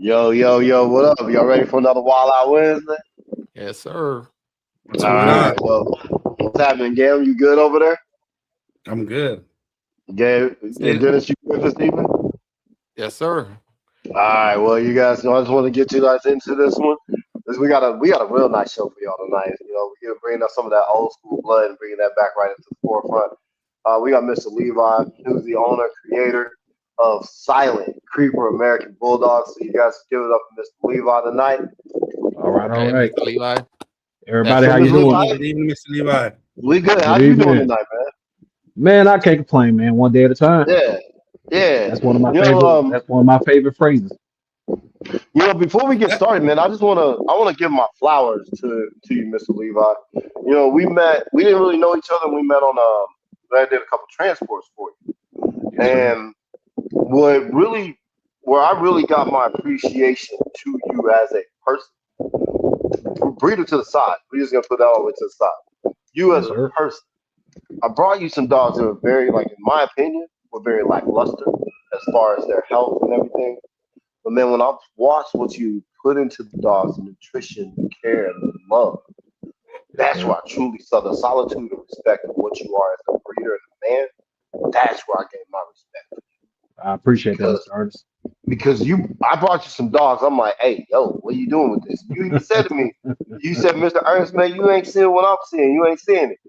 Yo, yo, yo, what up? Y'all ready for another Wild Out Wednesday? Yes, sir. What's All going right, on? well, what's happening, Gail? You good over there? I'm good. Gabe and Still, Dennis, you good this evening? All yes, sir. right, well, you guys, I just want to get you guys into this one. We got a real nice show for y'all tonight. We're bringing up some of that old school blood and bringing that back right into the forefront. We got Mr. Levi, who's the owner, creator of Silent Creeper American Bulldog. So you guys give it up for Mr. Levi tonight. All right, all Okay, right. Mr. Levi. Everybody, That's So, how you Mr. Good doing? evening, Levi, good evening, Mr. Levi. we good. How Good you doing evening. tonight, man? Man, I can't complain, man. One day at a time. Yeah, yeah. That's one of my You know, favorite. That's one of my favorite phrases. before we get started, man, I wanna give my flowers to you, Mr. Levi. We met. We didn't really know each other. We met on I did a couple transports for you, Yes, sir. and what really, where I really got my appreciation to you as a person, breathe it to the side. We're just gonna put that all the way to the side. You as Yes, a sir. person, I brought you some dogs that were very, like, in my opinion, were very lackluster as far as their health and everything. But man, when I've watched what you put into the dogs, the nutrition, the care, and the love, Yes, that's sir. where I truly saw the solitude and respect of what you are as a breeder and a man. That's where I gained my respect I appreciate that, because Mr. Ernest. I brought you some dogs. I'm like, hey, yo, what are you doing with this? You even said to me, you said, Mr. Ernest, man, you ain't seeing what I'm seeing. You ain't seeing it.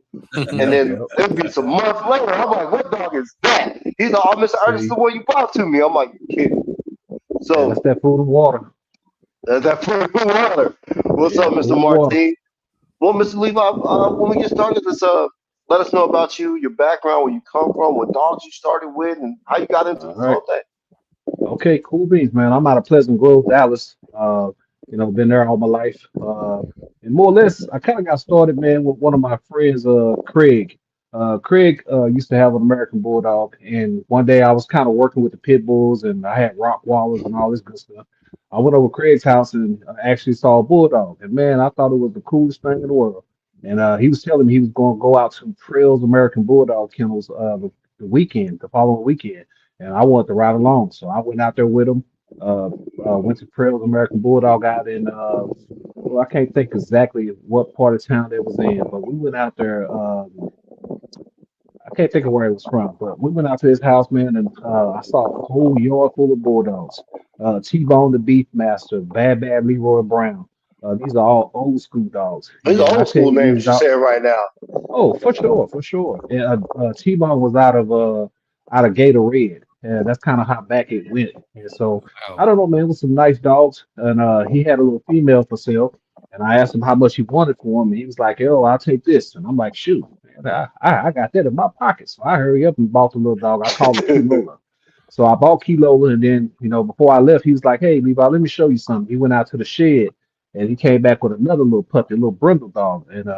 And Yep, then yep. it'll be some months later. I'm like, what dog is that? He's like, oh, Mr. Ernest, See, the one you brought to me. I'm like, you kidding? yeah, that's So that food and water. that's that for water. What's Yeah, up, Mr. food and water. Martin? Well, Mr. Levi, when we get started, let us know about you, your background, where you come from, what dogs you started with, and how you got into All this right. whole thing. Okay, cool beans, man. I'm out of Pleasant Grove, Dallas. Been there all my life. And more or less, I kind of got started, man, with one of my friends, Craig. Craig used to have an American Bulldog, and one day I was kind of working with the pit bulls, and I had Rottweilers and all this good stuff. I went over to Craig's house and actually saw a bulldog, and man, I thought it was the coolest thing in the world. And he was telling me he was going to go out to Trails American Bulldog kennels the weekend, the following weekend, and I wanted to ride along. So I went out there with him. Uh, went to Trails American Bulldog out in well, I can't think exactly what part of town that was in, but we went out there. I can't think of where it was from, but we went out to his house, man, and I saw a whole yard full of bulldogs. T-Bone the Beefmaster, Bad Bad Leroy Brown. These are all old school dogs, These and are I old tell school you, names these you're dogs. saying right now. Oh, for sure, for sure. And T-Bone was out of Gator Red. And that's kind of how back it went. And so I Wow. don't know, man. It was some nice dogs, and he had a little female for sale. And I asked him how much he wanted for him, and he was like, "Oh, I'll take this." And I'm like, "Shoot, man, I got that in my pocket." So I hurry up and bought the little dog. I call her Kilola. So I bought Kilola, and then before I left, he was like, "Hey, Levi, let me show you something." He went out to the shed, and he came back with another little puppy, a little brindle dog, and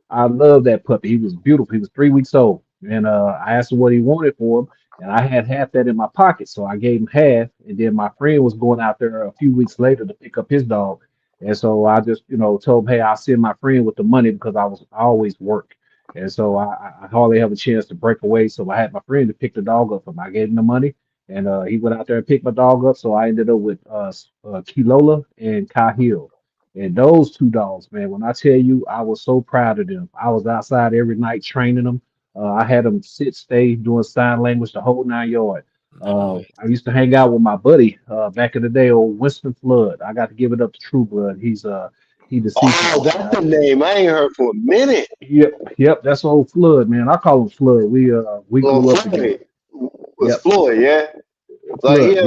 I love that puppy. He was beautiful. He was 3 weeks old. And I asked him what he wanted for him. And I had half that in my pocket. So I gave him half. And then my friend was going out there a few weeks later to pick up his dog. And so I just, told him, hey, I'll send my friend with the money because I always work. And so I hardly have a chance to break away. So I had my friend to pick the dog up for him. I gave him the money. And he went out there and picked my dog up. So I ended up with Kilola and Kahil. And those two dogs, man, when I tell you, I was so proud of them. I was outside every night training them. I had them sit, stay, doing sign language the whole 9 yard. Nice. I used to hang out with my buddy back in the day, old Winston Flood. I got to give it up to True Blood. He deceased Oh, now. that's the name. I ain't heard for a minute. Yep, yep, that's old Flood, man. I call him Flood. We Well, grew up together. Floyd was Yep, Floyd, yeah. Like Flood. Yep.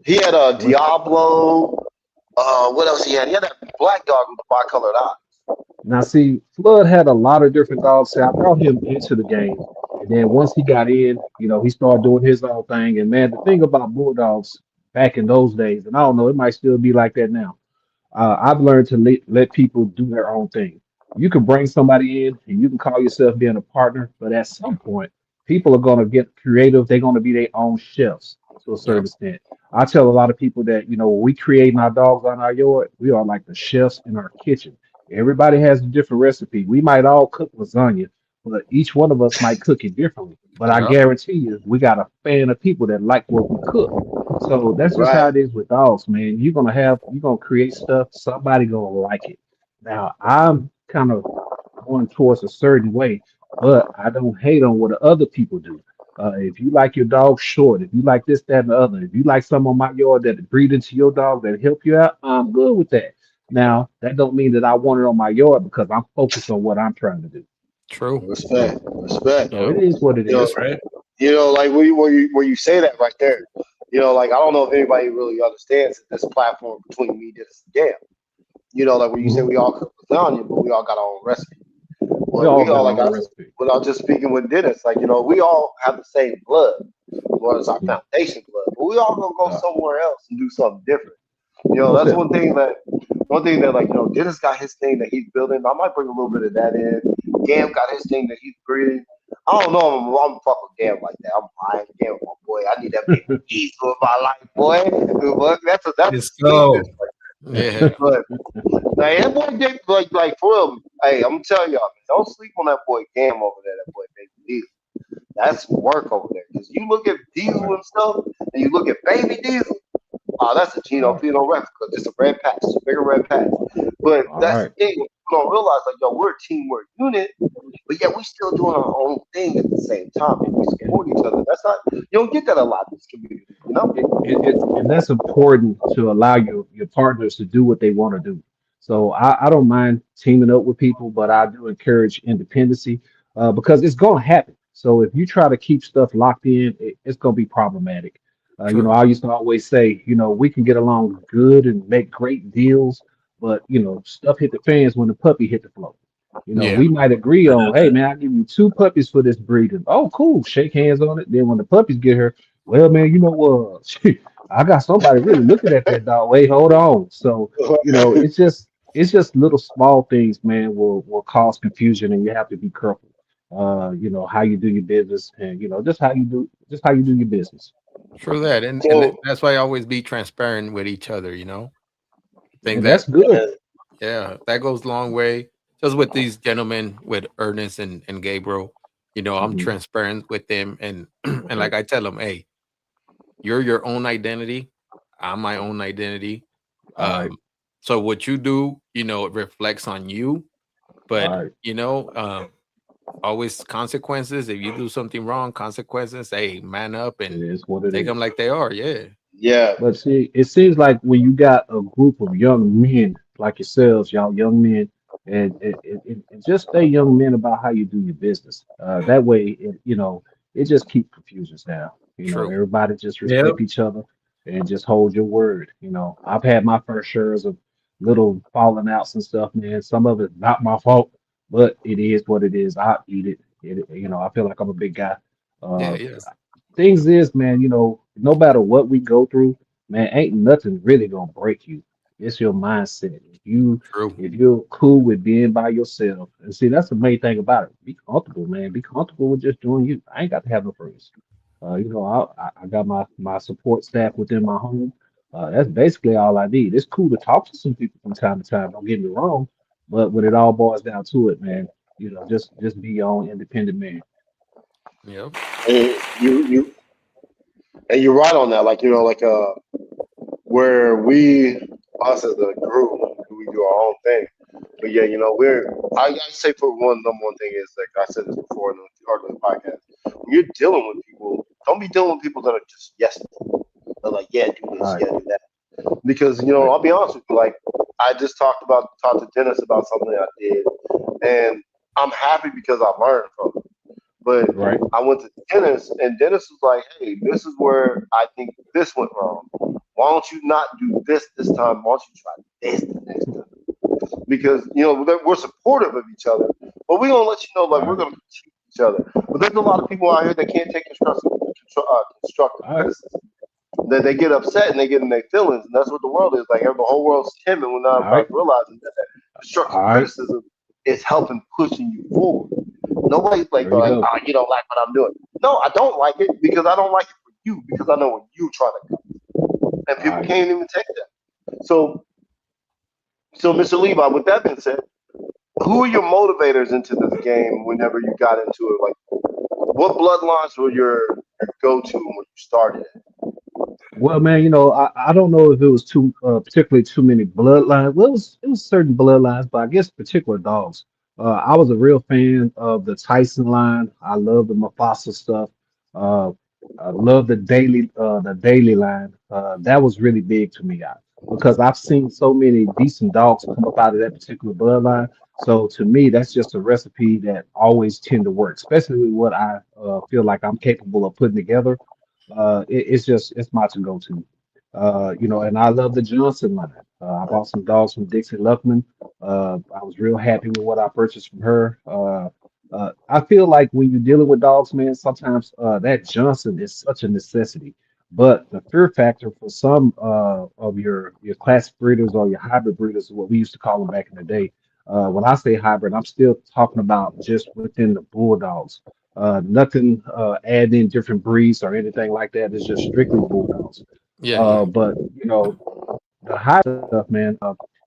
he had a West. Diablo. What else he had? He had that black dog with the bi-colored eyes. Now, see, Flood had a lot of different dogs. So I brought him into the game. And then once he got in, he started doing his own thing. And man, the thing about Bulldogs back in those days, and I don't know, it might still be like that now. I've learned to let people do their own thing. You can bring somebody in and you can call yourself being a partner, but at some point, people are going to get creative. They're going to be their own chefs to a certain Yep. extent. I tell a lot of people that, when we create our dogs on our yard, we are like the chefs in our kitchen. Everybody has a different recipe. We might all cook lasagna, but each one of us might cook it differently. But I Yep. guarantee you, we got a fan of people that like what we cook. So that's just how Right. it is with dogs, man. You're gonna create stuff, somebody gonna like it. Now I'm kind of going towards a certain way, but I don't hate on what other people do. If you like your dog short, if you like this, that, and the other, if you like some on my yard that breed into your dog that help you out, I'm good with that. Now, that don't mean that I want it on my yard because I'm focused on what I'm trying to do. True. Respect. Respect. So Yep. it is what it You know, That's is. right. like where you say that right there. Like I don't know if anybody really understands this platform between me, this and Gam. Like where you say Mhm. we all cook lasagna, but we all got our own recipe. We Well, all we got all our like own I said, recipe. without just speaking with Dennis, like we all have the same blood, or it's our Mhm. foundation blood, but we all gonna go Uh, somewhere else and do something different. most That's definitely. one thing that like Dennis got his thing that he's building. I might bring a little bit of that in. Gam got his thing that he's breeding. I don't know. I'm fuck with Gam like that. I'm buying Gam, my boy. I need that baby diesel in my life, boy. Look, that's a Let's sweetness. go. Yeah. But like that boy did like for real. Hey, I'm telling y'all, man, don't sleep on that boy Gam over there. That boy baby diesel. That's work over there. Because you look at All diesel right. and stuff, and you look at baby diesel. Oh, that's a All Geno right. Fino replica, just a red patch, a bigger red patch. But All that's the right. thing. People don't realize, like, we're a teamwork unit, but yet we still doing our own thing at the same time. And we And support each other. That's not, you don't get that a lot in this community, you know? and that's important to allow your partners to do what they want to do. So I don't mind teaming up with people, but I do encourage independency because it's going to happen. So if you try to keep stuff locked in, it's going to be problematic. True. I used to always say, we can get along good and make great deals, but stuff hit the fans when the puppy hit the floor. Yeah. We might agree on, hey man, I'll give you two puppies for this breeding. Oh, cool. Shake hands on it. Then when the puppies get here, well, man, I got somebody really looking at that dog. Wait, hold on. So, it's just little small things, man, will cause confusion and you have to be careful. How you do your business and just how you do your business. True that. And So, that's why I always be transparent with each other, you know? Think And that that's good. man, yeah, that goes a long way. Just with these gentlemen with Ernest and Gabriel, I'm Hmm. transparent with them and and like Right. I tell them, hey, you're your own identity. I'm my own identity. All right. So what you do, it reflects on you. All But right. always consequences. If you do something wrong, consequences. Hey, man up It and is what it take them is. like they are. Yeah, yeah. But see, it seems like when you got a group of young men like yourselves, y'all young men, and and just stay young men about how you do your business. That way, it just keeps confusions down. true. Everybody just Yep. respect each other and just hold your word. I've had my fair shares of little falling outs and stuff, man. Some of it not my fault, but it is what it is. I eat it. I feel like I'm a big guy. Yeah, Uh, yeah. Things is, man, no matter what we go through, man, ain't nothing really gonna break you. It's your mindset. True. If you're cool with being by yourself, and see, that's the main thing about it. Be comfortable, man. Be comfortable with just doing you. I ain't got to have no friends. I got my support staff within my home. That's basically all I need. It's cool to talk to some people from time to time. Don't get me wrong, but when it all boils down to it, man, just be your own independent man. Yep. And you're right on that. Like, where us as a group, we do our own thing. But yeah, I say for number one thing is like I said this before in the start of the podcast. When you're dealing with people, don't be dealing with people that are just yes. They're like, yeah, do All this, right, yeah, do that. Because all right, I'll be honest with you, like I just talked to Dennis about something I did, and I'm happy because I learned from it. But right. I went to Dennis, and Dennis was like, "Hey, this is where I think this went wrong. Why don't you not do this time? Why don't you try this the next time?" Because we're supportive of each other, but we gonna let you know like All we're right. gonna critique each other. But there's a lot of people out here that can't take constructive All right. criticism. That they get upset and they get in their feelings, and that's what the world is like. The whole world's timid when not All right. everybody's realizing that All constructive right. criticism is helping pushing you forward. Nobody's like, There you go. oh, you don't like what I'm doing. No, I don't like it because I don't like it for you because I know where you trying to go, and All people right. can't even take that. So, Mr. Levi, with that being said, who are your motivators into this game? Whenever you got into it, like what bloodlines were your go-to when you started it? Well, man, I don't know if it was too particularly too many bloodlines. Well, it was certain bloodlines, but I guess particular dogs. I was a real fan of the Tyson line. I love the Mufasa stuff. Uh, I love the daily line. That was really big to me because I've seen so many decent dogs come up out of that particular bloodline. So to me, that's just a recipe that always tend to work, especially with what I feel like I'm capable of putting together. It's my to go to. And I love the Johnson line. I bought some dogs from Dixie Luckman. I was real happy with what I purchased from her. I feel like when you're dealing with dogs, man, sometimes that Johnson is such a necessity. But the fear factor for some of your classic breeders or your hybrid breeders, is what we used to call them back in the day. When I say hybrid, I'm still talking about just within the bulldogs. Nothing adding different breeds or anything like that. It's just strictly bulldogs. Yeah, yeah. But the high stuff, man,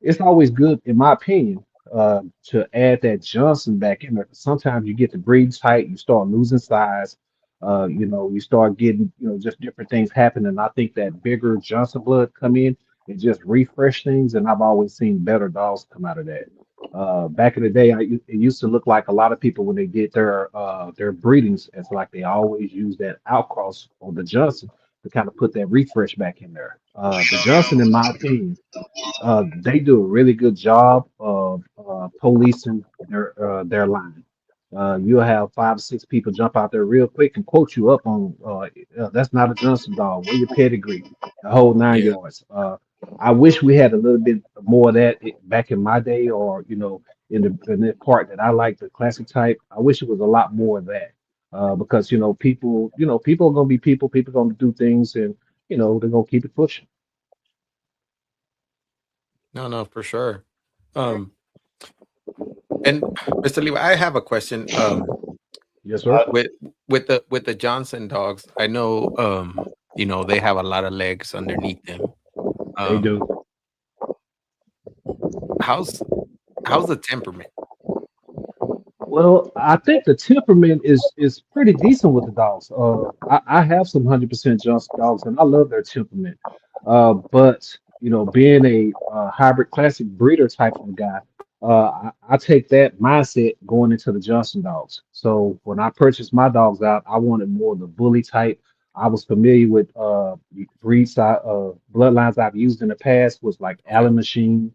it's always good, in my opinion, to add that Johnson back in there. 'Cause sometimes you get the breed tight, you start losing size. You start getting, just different things happening. I think that bigger Johnson blood come in and just refresh things, and I've always seen better dogs come out of that. Back in the day, it used to look like a lot of people when they did their breedings, it's like they always use that outcross on the Johnson to kind of put that refresh back in there. The Johnson, in my opinion, they do a really good job of policing their line. You'll have 5 or 6 people jump out there real quick and quote you up on that's not a Johnson dog. Where your pedigree, the whole nine Yeah. yards. I wish we had a little bit more of that back in my day, or in the part that I like, the classic type. I wish it was a lot more of that because people are gonna be people. People are gonna do things, and they're gonna keep it pushing. No, no, for sure. Um, and Mr. Levi, I have a question. Yes, sir. With with the Johnson dogs, I know they have a lot of legs underneath them. They Um, do. how's how's the temperament? Well, I think the temperament is pretty decent with the dogs. I have some 100% Johnson dogs, and I love their temperament. But being a hybrid classic breeder type of guy, I take that mindset going into the Johnson dogs. So when I purchased my dogs out, I wanted more of the bully type. I was familiar with bloodlines I've used in the past was like Okay. Allen Machine.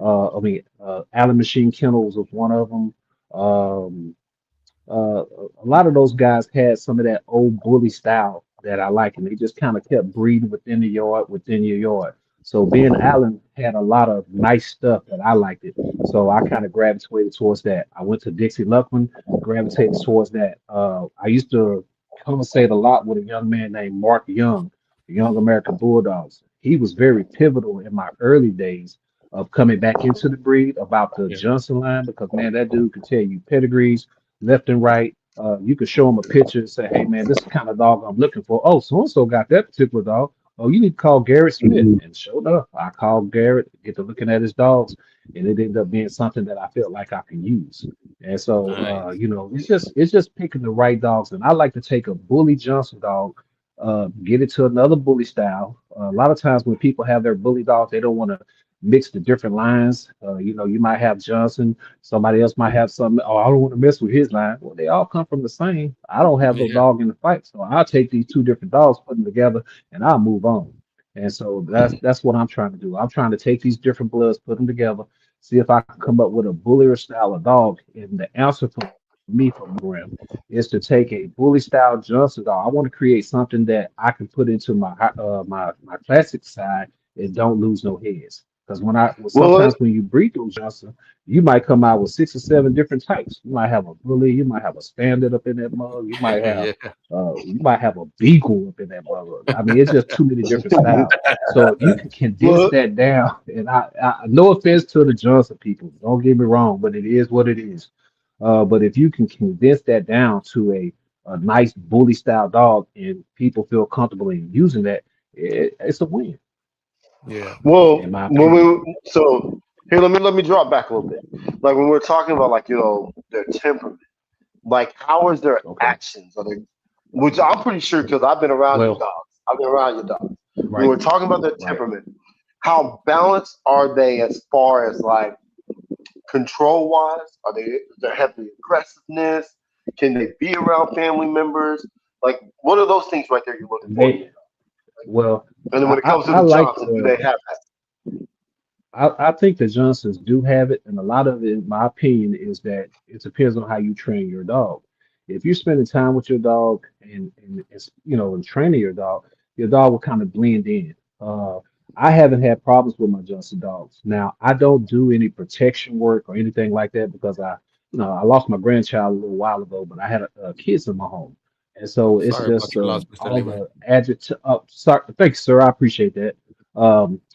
Allen Machine Kennels was one of them. Um, a lot of those guys had some of that old bully style that I like, and they just kind of kept breeding within the yard, within your yard. So Ben Allen had a lot of nice stuff that I liked it. So I kind of gravitated towards that. I went to Dixie Luckman, gravitated towards that. I used to conversate a lot with a young man named Mark Young, the Young American Bulldogs. He was very pivotal in my early days of coming back into the breed about the Yeah. Johnson line because man, that dude could tell you pedigrees left and right. You could show them a picture and say, "Hey, man, this is the kind of dog I'm looking for." Oh, so and so got that particular dog. Oh, you need to call Garrett Smith. Mhm. And sure enough, I called Garrett, get to looking at his dogs, and it ended up being something that I felt like I can use. And so, Nice. it's just picking the right dogs. And I like to take a bully Johnson dog, get it to another bully style. A lot of times when people have their bully dogs, they don't want to mix the different lines. You might have Johnson. Somebody else might have something. Oh, I don't want to mess with his line. Well, they all come from the same. I don't have no Yeah. dog in the fight, so I'll take these two different dogs, put them together, and I'll move on. And so that's what I'm trying to do. I'm trying to take these different bloods, put them together, see if I can come up with a bullier style of dog. And the answer for me for program is to take a bully style Johnson dog. I want to create something that I can put into my classic side and don't lose no heads. Because Well, sometimes when you breed those Johnson, you might come out with 6 or 7 different types. You might have a bully, you might have a standard up in that mug, Yeah. you might have a beagle up in that mug. I mean, it's just too many different styles. So if you can condense well, that down, and no offense to the Johnson people, don't get me wrong, but it is what it is. But if you can condense that down to a nice bully style dog, and people feel comfortable in using that, it's a win, Yeah. in well. my When opinion. so here, let me drop back a little bit. Like when we're talking about like their temperament, like how is their Okay. actions? Are they, which I'm pretty sure because I've been around your Well, dogs. I've been around your dogs. When we're talking about their temperament, how balanced are they as far as like control wise? Are they their heavy aggressiveness? Can they be around family members? Like, what are those things right there you're looking for? They well, And then when it comes to I the like Johnson, do they have that? I think the Johnsons do have it, and a lot of it, in my opinion, is that it depends on how you train your dog. If you're spending time with your dog and it's, and training your dog will kind of blend in. I haven't had problems with my Johnson dogs. Now, I don't do any protection work or anything like that because I lost my grandchild a little while ago, but I had kids in my home, and so it's Sorry about just your loss, Mr. all Levi. the adjective. Sorry, thanks, sir. I appreciate that.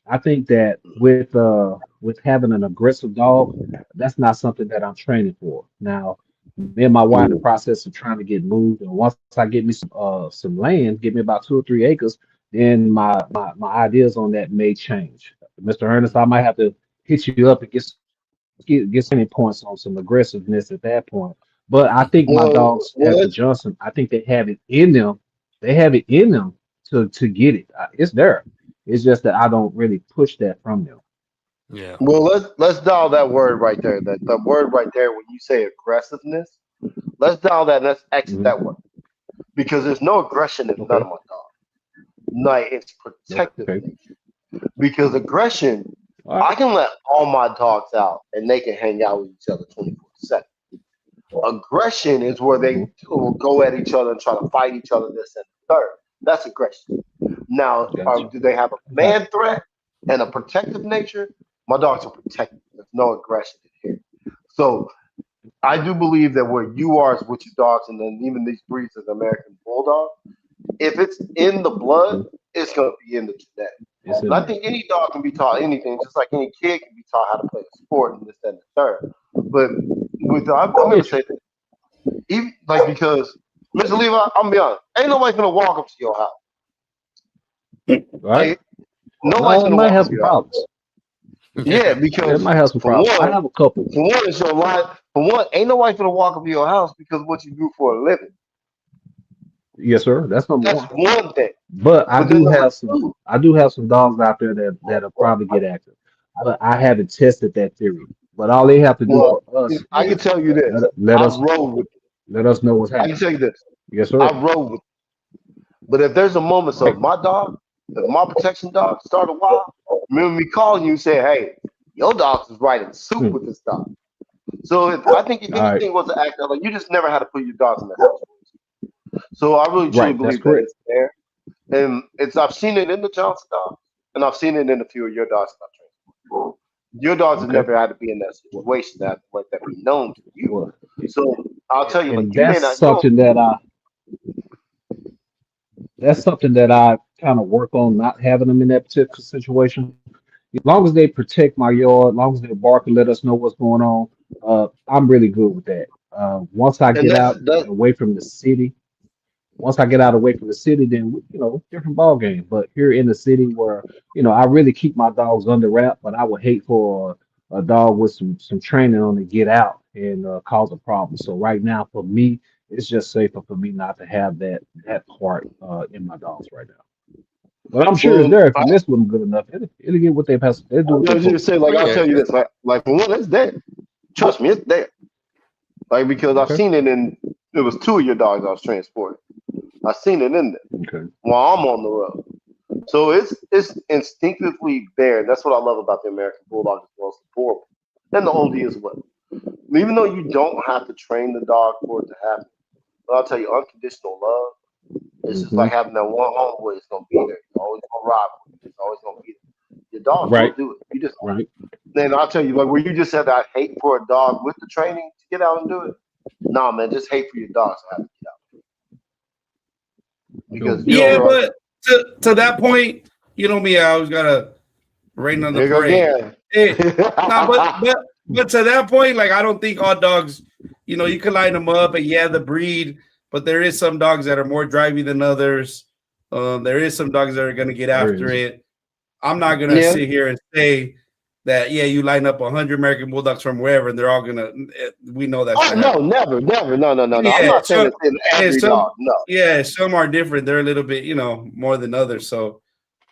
I think that with having an aggressive dog, that's not something that I'm training for. Now, me and my wife in the process of trying to get moved, and once I get me some land, give me about 2 or 3 acres, then my ideas on that may change. Mr. Ernest, I might have to hit you up and get some points on some aggressiveness at that point. But I think my dogs Well, as the let's Johnson, I think they have it in them. They have it in them to get it. It's there. It's just that I don't really push that from them. Yeah. let's dial that word right there. That the word right there when you say aggressiveness, let's dial that. Let's exit Mhm. that word because there's no aggression in none Okay. of my dogs. Like it's protective Okay. nature. Because aggression, All I right. can let all my dogs out and they can hang out with each other 24/7. Aggression is where Mhm. they will go at each other and try to fight each other, this and the third. That's aggression. Now, Gotcha. do they have a I got man threat and a protective nature? My dogs are protective. There's no aggression in here. So I do believe that where you are is with your dogs, and then even these breeds of American Bulldog, if it's in the you. blood, it's going to be in the genetics. It's And in I there. think any dog can be taught anything, just like any kid can be taught how to play a sport and this, that, and the third. But I'm going to Get say that, even, like, because, Mr. Levi, I'm going to be honest, ain't nobody going to walk up to your house. you. Right? Like, nobody's No, it going to might walk have up to some your house. problems. Yeah, It because might have some for problems. I one, have a couple. it's your life. For one, ain't nobody going to walk up to your house because of what you do for a living. Yes, sir. That's number That's one. one thing. But But then number two, I do have some dogs out there that'll probably get active. But I haven't tested that theory. But all they have to do well, for us I can is tell you this. let I've us rode with. know what's I can happening. tell you this. Yes, sir. I've rode with. But if there's a moment, so if my dog, if my protection dog started wild, remember me calling you and saying, "Hey, your dog is riding soup Hmm. with this dog." So I think if All right. anything was to act out, like you just never had to put your dogs in the house. So I really truly Right. That's believe that correct. it's there, and it's I've seen it in the Johnson dog, and I've seen it in a few of your dogs that I've trained. Your dogs have Okay. never had to be in that Well, situation that let that be known to you. well, So I'll tell you, like and you may not, you don't. that's something that I kind of work on not having them in that particular situation. As long as they protect my yard, as long as they bark and let us know what's going on, I'm really good with that. Once I And get that's out that. and away from the city, once I get out away from the city, then different ball game. But here in the city, where I really keep my dogs under wrap, but I would hate for a dog with some training on to get out and cause a problem. So right now, for me, it's just safer for me not to have that part in my dogs right now. But I'm sure it's Well, there. If you mess with them good enough, it'll get what they pass. They'll do what I they're was supposed just to do. saying, like Oh I'll yeah. tell you this, like for one, it's there. Trust me, it's there. Like because I've Okay. seen it in. It was two of your dogs I was transporting. I seen it in there Okay. while I'm on the road. So it's instinctively there. That's what I love about the American Bulldog as well as the Boer and the OD as well. Even though you don't have to train the dog for it to happen, but I'll tell you, unconditional love. It's just Hmm. like having that one homeboy that's gonna be there. You're always gonna ride with you. It's always gonna be there. Your dogs will Right. do it. You just Right. then I'll tell you, like where you just said I hate for a dog with the training to get out and do it. Nah, man, just hate for your dogs to have to get out because you Yeah, don't run. but to that point, you know me, I always gotta rain on the Here you go parade. again. Hey, nah, but to that point, like I don't think all dogs, you can line them up, and yeah, the breed, but there is some dogs that are more driving than others. There is some dogs that are gonna get There after is. it. I'm not gonna Yeah. sit here and say that you line up 100 American Bulldogs from wherever, and they're all gonna. We know that's Oh not no, happening. never, never. No, no, no, no. I'm Yeah, not saying so it's in and every some dog. No. yeah, some are different. They're a little bit, more than others. So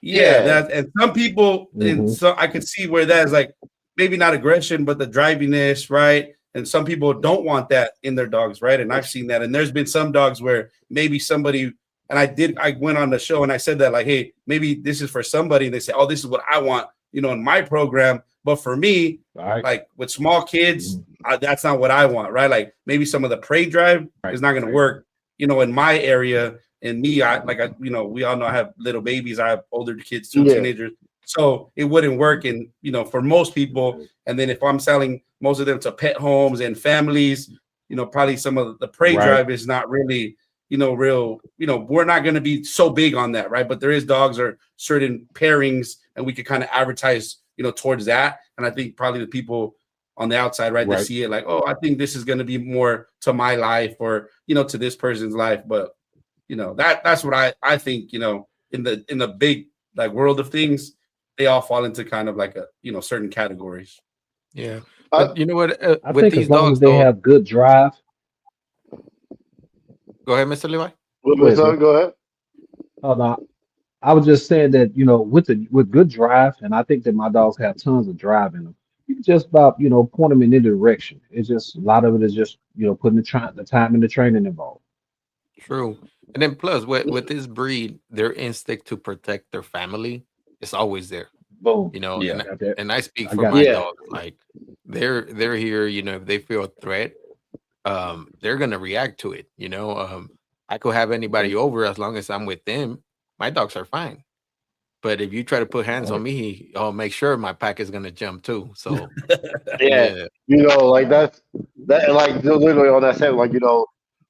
Yeah, that and some people, and Mhm. so I could see where that is like maybe not aggression, but the driviness, right? And some people don't want that in their dogs, right? And I've seen that. And there's been some dogs where maybe somebody, and I went on the show and I said that, like, hey, maybe this is for somebody. And they say, oh, this is what I want, in my program. But for me, All right. like with small kids, Mhm. that's not what I want, right? Like maybe some of the prey drive is not going to work, in my area. And me, we all know I have little babies. I have older kids too, Yeah. teenagers. So it wouldn't work. And, for most people, and then if I'm selling most of them to pet homes and families, probably some of the prey Right. drive is not really, real, we're not going to be so big on that. Right. But there is dogs or certain pairings and we could kind of advertise, towards that. And I think probably the people on the outside, right, they Right. see it like, oh, I think this is going to be more to my life or, to this person's life. But, that's what I think, in the big like world of things, they all fall into kind of like certain categories. Yeah, I, but you know what? I With think as these long dogs, as they though, have good drive. go ahead, Mr. Levi. Go ahead, sir. Go ahead. Oh, no, I was just saying that with good drive, and I think that my dogs have tons of drive in them. You can just about point them in any direction. It's just a lot of it is just putting the time and the training involved. True, and then plus with this breed, their instinct to protect their family is always there. Boom. Yeah. And Got that. and I speak I for got my that. Yeah. dogs. Like they're here. If they feel a threat, they're gonna react to it. I could have anybody over as long as I'm with them. My dogs are fine. But if you try to put hands on Right. me, I'll make sure my pack is gonna jump too. So Yeah. yeah, Like that, and like literally on that set, like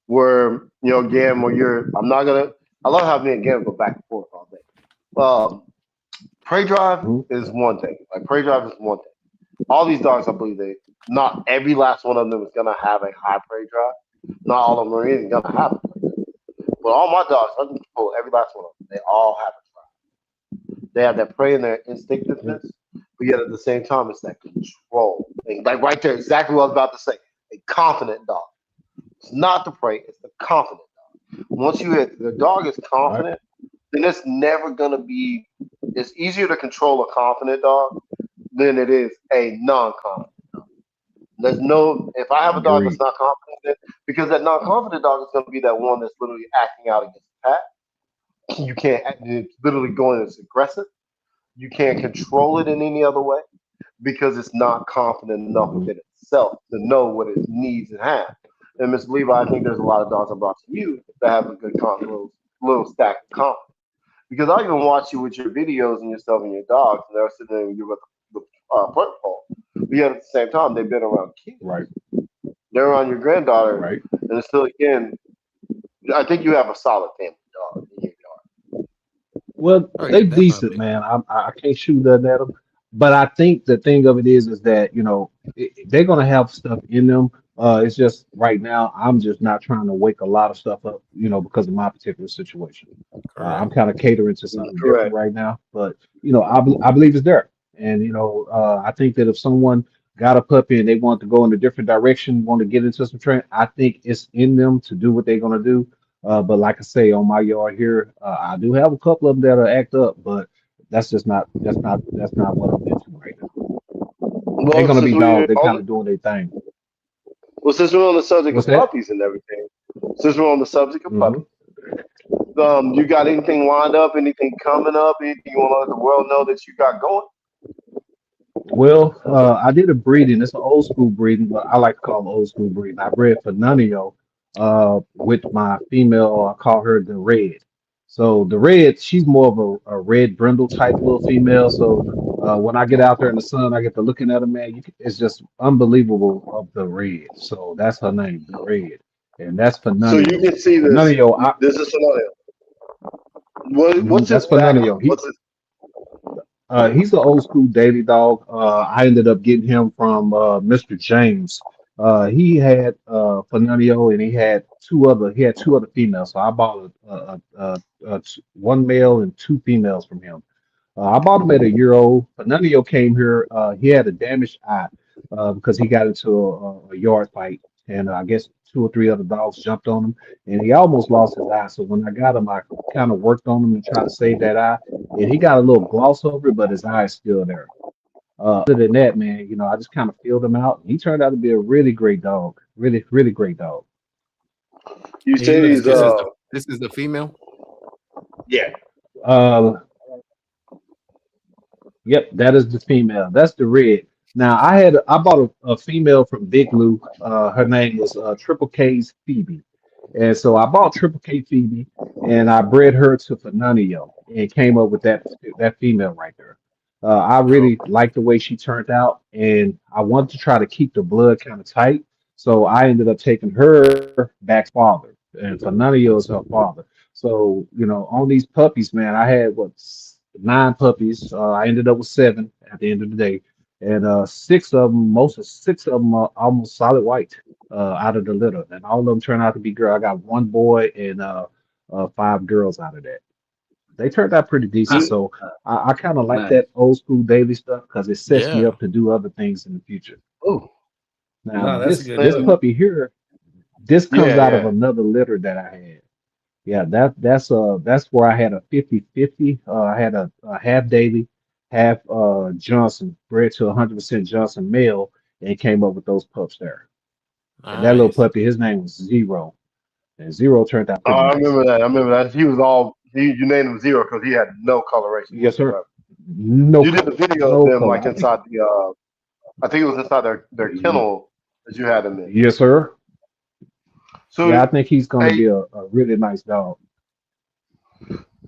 where again, where I'm not gonna. I love how me and Gam go back and forth all day. Um, prey drive Mhm. is one thing. Like prey drive is one thing. All these dogs, I believe not every last one of them is gonna have a high prey drive. Not all of them are even gonna have it. But all my dogs, I can pull every last one of them. They all have it. They have that prey and their instinctiveness, but yet at the same time, it's that control. Like right there, exactly what I was about to say. A confident dog. It's not the prey, it's the confident dog. Once the dog is Right. confident, then it's never gonna be. It's easier to control a confident dog than it is a non-confident dog. There's no. If I have a dog that's Agreed. not confident, because that non-confident dog is gonna be that one that's literally acting out against the pack. You can't. It's literally going as aggressive. You can't control it in any other way because it's not confident enough Mhm. within itself to know what it needs and has. And Miss Levi, I think there's a lot of dogs I brought to you that have a good little stack of confidence. Because I even watch you with your videos and yourself and your dogs, and they're sitting there and you're with the protocol. But yet at the same time, they've been around kids. Right. They're around your granddaughter, Right. and it's still again. I think you have a solid family dog in your yard. Well, oh yeah, they decent, definitely. man. I can't shoot nothing at them, but I think the thing of it is that they're gonna have stuff in them. It's just right now I'm just not trying to wake a lot of stuff up, because of my particular situation. I'm Correct. kind of catering to something different Correct. right now, but I believe it's there, and I think that if someone got a puppy and they want to go in a different direction, want to get into some training, I think it's in them to do what they're gonna do. But like I say, on my yard here, I do have a couple of them that are act up, but that's not what I'm into right now. They're Well, gonna since be we're dogs. They're kind on of doing their thing. since we're on the subject What's of that? puppies and everything, since we're on the subject of Hmm. puppies, you got anything lined up? Anything coming up? Anything you want to let the world know that you got going? Well, I did a breeding. It's an old school breeding, but I like to call it old school breeding. I bred for Nunio with my female. I call her the Red. So the Red, she's more of a red brindle type little female. So when I get out there in the sun, I get to looking at her, man. It's just unbelievable of the Red. So that's her name, the Red, and that's for So you Nunio. can see For this. Nunio, This is another. What's his that's for background? Nunio. What's his? He's an old school daily dog. I ended up getting him from Mr. James. He had Fernando and he had two other females. So I bought one male and two females from him. I bought him at a year old. Fernando came here. He had a damaged eye because he got into a yard fight, and I guess two or three other dogs jumped on him, and he almost lost his eye. So when I got him, I kind of worked on him and tried to save that eye, and he got a little gloss over it, but his eye is still there. Other than that, man, I just kind of filled him out. He turned out to be a really great dog, really, really great dog. You He say looks these, This is good. the this is the female. yeah. Uh, Yep, that is the female. That's the red. Now I bought a female from Big Lou. Her name was Triple K's Phoebe, and so I bought Triple K Phoebe, and I bred her to Fernando, and came up with that female right there. I Oh, really liked the way she turned out, and I wanted to try to keep the blood kind of tight. So I ended up taking her back to father, and Fernando is her father. So on these puppies, man, I had what nine puppies. I ended up with seven at the end of the day, and six of them, most of six of them are almost solid white out of the litter, and all of them turned out to be girl. I got one boy and five girls out of that. They turned out pretty decent, Ah, so I kind of like nice. that old school daily stuff because it sets me yeah. up to do other things in the future. Oh, Now No, that's a good this and deal. puppy here, this comes yeah, out of yeah. another litter that I had. Yeah, that's where I had a 50-50. I had a half Daily, half Johnson, bred to 100% Johnson male, and came up with those pups there. And that little Nice. puppy, his name was Zero, and Zero turned out Oh, pretty I nice. remember that. I remember that. He was all you named him Zero because he had no coloration Yes, sir. whatsoever. No You did the color, video of no them color. like I think, inside the I think it was inside their kennel that you had them in. yes, sir. Yeah, So I think he's gonna hey, be a really nice dog.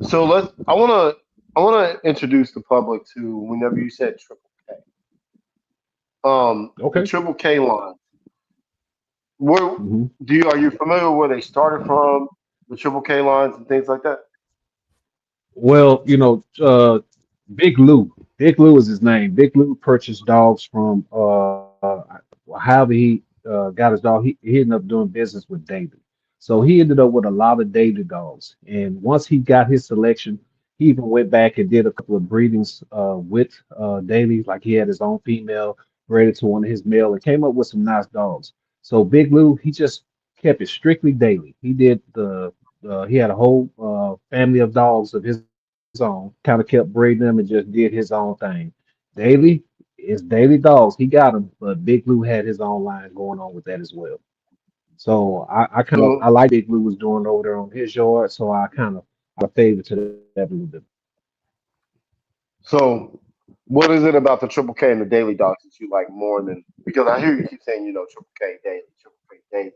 so I wanna introduce the public to whenever you said triple K. The Okay. triple K line. Where hmm are you familiar where they started from? The triple K lines and things like that? Well, Big Lou. Big Lou is his name. Big Lou purchased dogs from however he got his dog. He ended up doing business with David. So he ended up with a lot of David dogs. And once he got his selection, he even went back and did a couple of breedings with Daily, like he had his own female bred to one of his male and came up with some nice dogs. So Big Lou, he just kept it strictly Daily. He had a whole family of dogs of his own, kind of kept breeding them and just did his own thing. Daily is Daily dogs. He got them, but Big Blue had his own line going on with that as well. So I So like Big Blue was doing over there on his yard. So I favor to that a little bit. so what is it about the triple K and the daily dogs that you like more than because I hear you keep saying, triple K daily, triple K daily.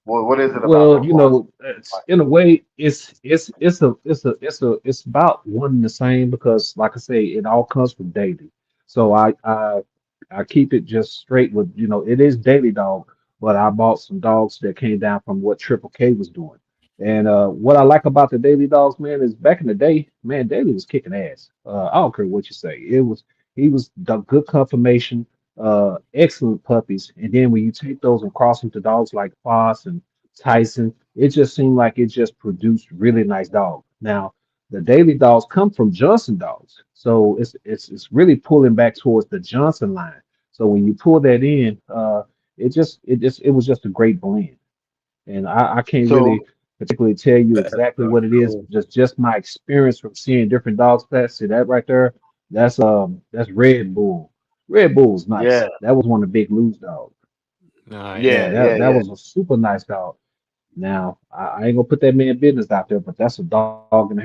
What is it about Well, those lines it's like? in a way, it's about one and the same because, like I say, it all comes from daily. So I keep it just straight with, it is daily dog, but I bought some dogs that came down from what Triple K was doing. And what I like about the daily dogs, man, is back in the day, man, Daily was kicking ass. I don't care what you say. He was the good confirmation, excellent puppies. And then when you take those and cross them to dogs like Foss and Tyson, it just seemed like it just produced really nice dogs. Now, the daily dogs come from Johnson dogs, so it's really pulling back towards the Johnson line. So when you pull that in, it was just a great blend. And I can't So really particularly tell you That's exactly what it is, cool. just my experience from seeing different dogs pass. See that right there? That's Red Bull. Red Bull's nice. yeah, That was one of Big Lou's dogs. Nice. Yeah, yeah, yeah, that yeah. was a super nice dog. Now, I ain't gonna put that man business out there, but that's a dog and a half.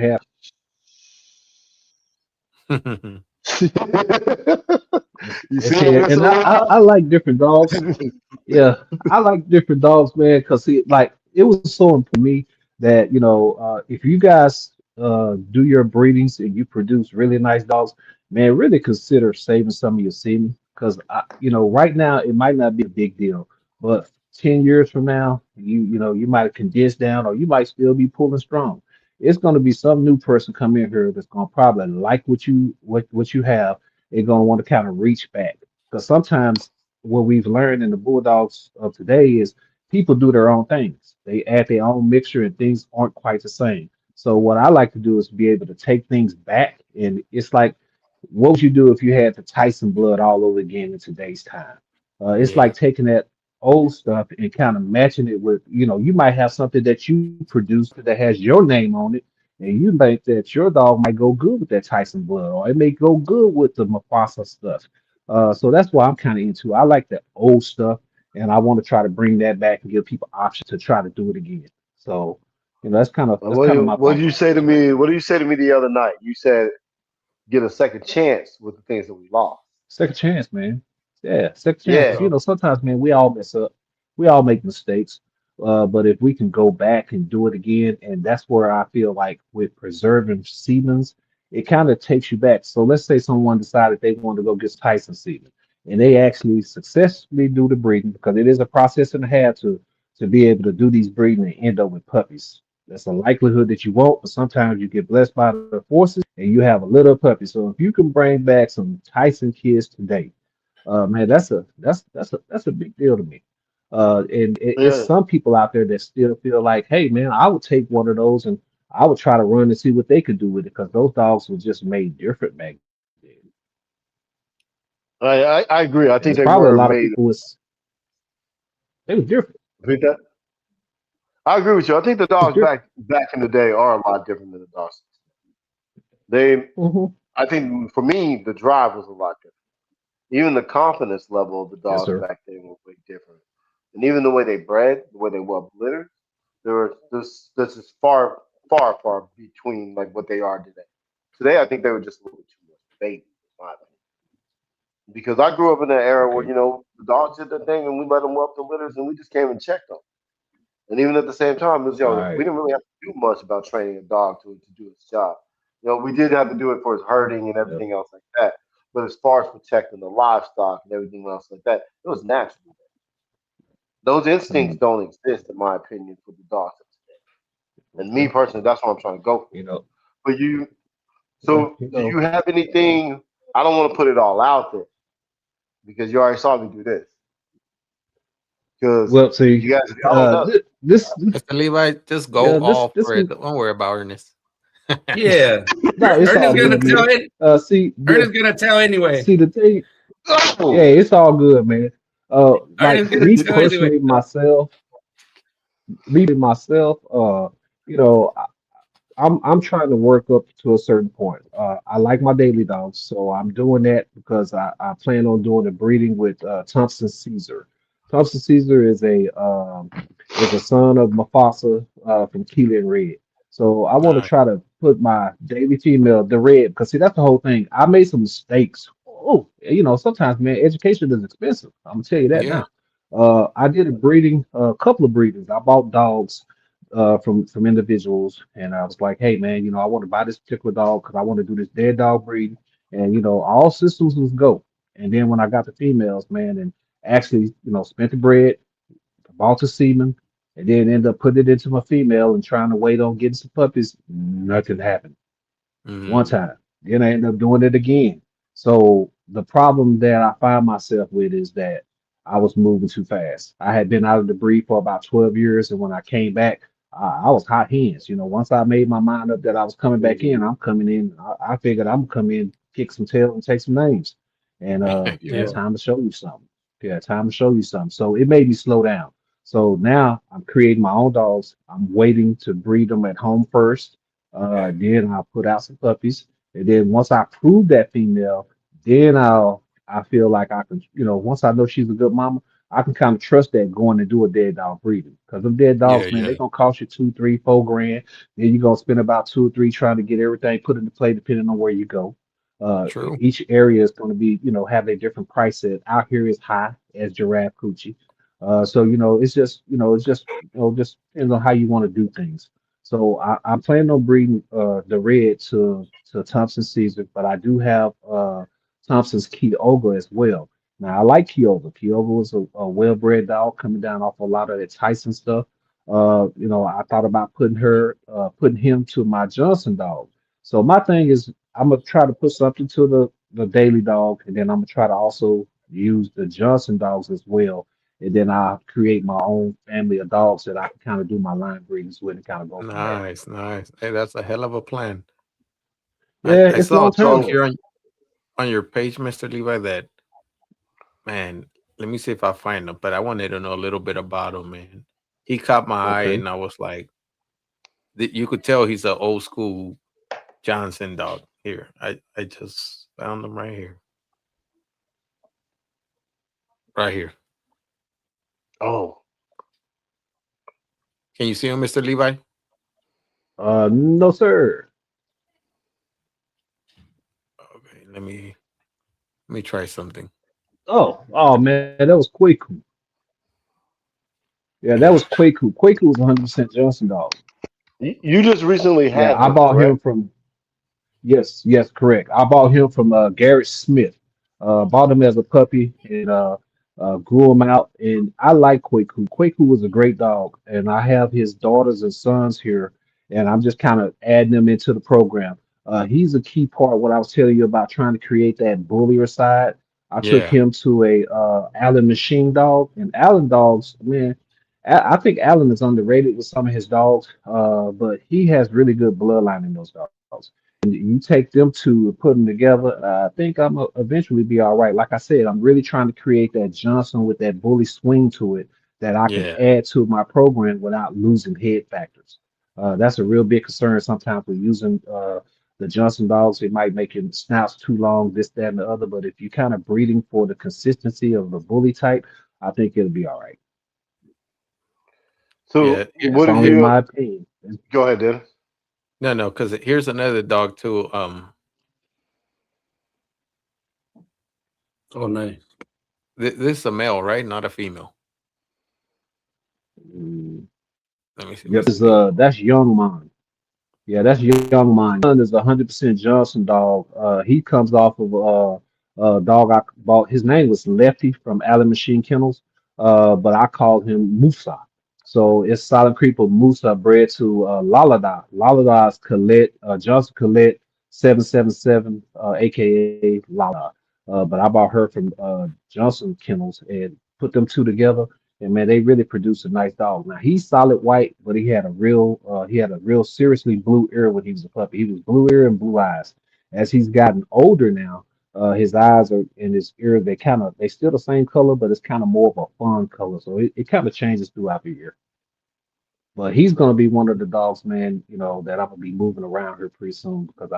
You see him And messing I around? like different dogs. Yeah, I like different dogs, man, because it was so important to me that if you guys do your breedings and you produce really nice dogs, man, really consider saving some of your semen because right now it might not be a big deal, but 10 years from now, you might have condensed down or you might still be pulling strong. It's going to be some new person come in here that's going to probably like what you have. They're going to want to kind of reach back because sometimes what we've learned in the Bulldogs of today is people do their own things. They add their own mixture and things aren't quite the same. So what I like to do is be able to take things back. And it's like, what would you do if you had the Tyson blood all over again in today's time? It's Yeah. like taking that. old stuff and kind of matching it with, you might have something that you produced that has your name on it, and you think that your dog might go good with that Tyson blood, or it may go good with the Mufasa stuff. So that's why I'm kind of into. I like the old stuff, and I want to try to bring that back and give people options to try to do it again. So, that's kind of my What did thought you say to process right me? now. What did you say to me the other night? You said get a second chance with the things that we lost. Second chance, man. Yeah, second chance. Because Yeah. sometimes, man, we all mess up. We all make mistakes. But if we can go back and do it again, and that's where I feel like with preserving semens, it kind of takes you back. So let's say someone decided they wanted to go get Tyson semen, and they actually successfully do the breeding because it is a process and a half to be able to do these breeding and end up with puppies. That's a likelihood that you won't, but sometimes you get blessed by the forces and you have a little puppy. So if you can bring back some Tyson kids today, man, that's a big deal to me. And it's Yeah. some people out there that still feel like, hey, man, I would take one of those and I would try to run and see what they could do with it because those dogs were just made different back then. I agree. I And think it's they probably a were lot of made. people was they was different. Repeat that. I agree with you. I think the It was dogs different. back in the day are a lot different than the dogs. They, Hmm. I think for me, the drive was a lot different. Even the confidence level of the Yes, dogs sir. back then was way different. And even the way they bred, the way they were litters, there were this is far between like what they are today. Today, I think they were just a little bit too much baby, in my opinion. Because I grew up in an era where Okay. the dogs did their thing and we let them up the litters and we just came and checked them. And even at the same time, it was, we Right. didn't really have to do much about training a dog to do its job. We did have to do it for its herding and Yep. everything else like that. But as far as protecting the livestock and everything else like that, it was natural. Those instincts Mm. don't exist, in my opinion, for the dogs of today. And me Okay. personally, that's what I'm trying to go for. You know. But you, Yeah. so do you have anything? I don't want to put it all out there because you already saw me do this. Because Well, see, you guys, if y'all don't know, this, Mr. Levi, just yeah, go all this for was it. Don't worry about Ernest. Yeah. no, it's all Ernest's gonna good, tell man. it. See, Ernest's gonna tell anyway. the thing, yeah, oh, it's all good, man. Like Ernest's gonna me tell anyway. personally, myself, you know, I'm trying to work up to a certain point. I like my daily dogs, so I'm doing that because I plan on doing a breeding with Thompson Caesar. Thompson Caesar is a son of Mufasa from Keelan Red. So I want to Nice. try to put my daily female, the red, because see that's the whole thing. I made some mistakes. Oh, sometimes man, education is expensive. I'm gonna tell you that Yeah. now. I did a breeding, a couple of breedings. I bought dogs from individuals, and I was like, hey man, I want to buy this particular dog because I want to do this dead dog breed, and all systems was go. And then when I got the females, man, and actually spent the bread, bought the semen, and then end up putting it into my female and trying to wait on getting some puppies, nothing happened one Mm. time. Then I ended up doing it again. So the problem that I find myself with is that I was moving too fast. I had been out of the breed for about 12 years, and when I came back, I was hot hands. Once I made my mind up that I was coming back in, I'm coming in. I figured I'm gonna come in, kick some tail, and take some names. And Yeah. time to show you something. Yeah, time to show you something. So it made me slow down. So now I'm creating my own dogs. I'm waiting to breed them at home first, then I'll put out some puppies. And then once I prove that female, then I feel like I can, once I know she's a good mama, I can kind of trust that going to do a dead dog breeding. Because them dead Yeah. dogs, man, they're Yeah. gonna cost you 2, 3, 4 grand. Then you're gonna spend about 2 or 3 trying to get everything put into play depending on where you go. True. Each area is going to be, have their different price set. Out here is high as giraffe coochie. So just depends on how you want to do things. So I'm planning on breeding the red to Thompson Caesar, but I do have Thompson's Kyoga as well. Now I like Kyoga. Kyoga was a well-bred dog coming down off a lot of the Tyson stuff. I thought about putting him to my Johnson dog. So my thing is I'm gonna try to put something to the daily dog, and then I'm gonna try to also use the Johnson dogs as well, and then I'll create my own family of dogs that I can kind of do my line breedings with and kind of go from there. Nice. Nice. Hey, that's a hell of a plan. Yeah, I it's saw long a joke term so though. here on your page, Mr. Levi, that man. let me see if I find him. But I wanted to know a little bit about him, man. He caught my eye, Okay. and I was like, you could tell he's an old school Johnson dog. Here, I just found him right here, right here. Oh, Can you see him, Mister Levi? No, sir. Okay, let me try something. Oh man, that was Quaku. Yeah, that was Quaku. Quaku was 100% Johnson dog. you just recently Yeah, had I him, bought him correct? from. Yes, yes, correct. I bought him from Garrett Smith. Bought him as a puppy and grew him out. And I like Quaku. Quaku was a great dog, and I have his daughters and sons here, and I'm just kind of adding them into the program. He's a key part. What I was telling you about trying to create that bullier side. I took Yeah, him to a Allen machine dog, and Allen dogs, man. I think Allen is underrated with some of his dogs, but he has really good bloodline in those dogs. You take them to put them together, I think I'm gonna eventually be all right. Like I said, I'm really trying to create that Johnson with that bully swing to it that I can yeah, add to my program without losing head factors. That's a real big concern sometimes with using the Johnson dogs. It might make your snouts too long, this, that, and the other. But if you're kind of breeding for the consistency of the bully type, I think it'll be all right. yeah. So, Here, what That's do only you my opinion. go ahead, Dennis? no, no, because here's another dog too. Oh, nice. This is a male, right? Not a female. Mm, Let me see. Yep, Let's see. that's young man. Yeah, that's young mine. Son is 100% Johnson dog. He comes off of dog I bought. His name was Lefty from Allen Machine Kennels, but I called him Musa. So it's Silent Creeper Musa bred to Lalada. Lalada's Colette, Johnson Colette 777, aka Lalada. But I bought her from Johnson Kennels and put them two together. And man, they really produced a nice dog. Now he's solid white, but he had a real seriously blue ear when he was a puppy. He was blue ear and blue eyes. As he's gotten older now, his eyes are in his ear. They still the same color, but it's kind of more of a fawn color. So it kind of changes throughout the year. But he's gonna be one of the dogs, man, that I'm gonna be moving around here pretty soon because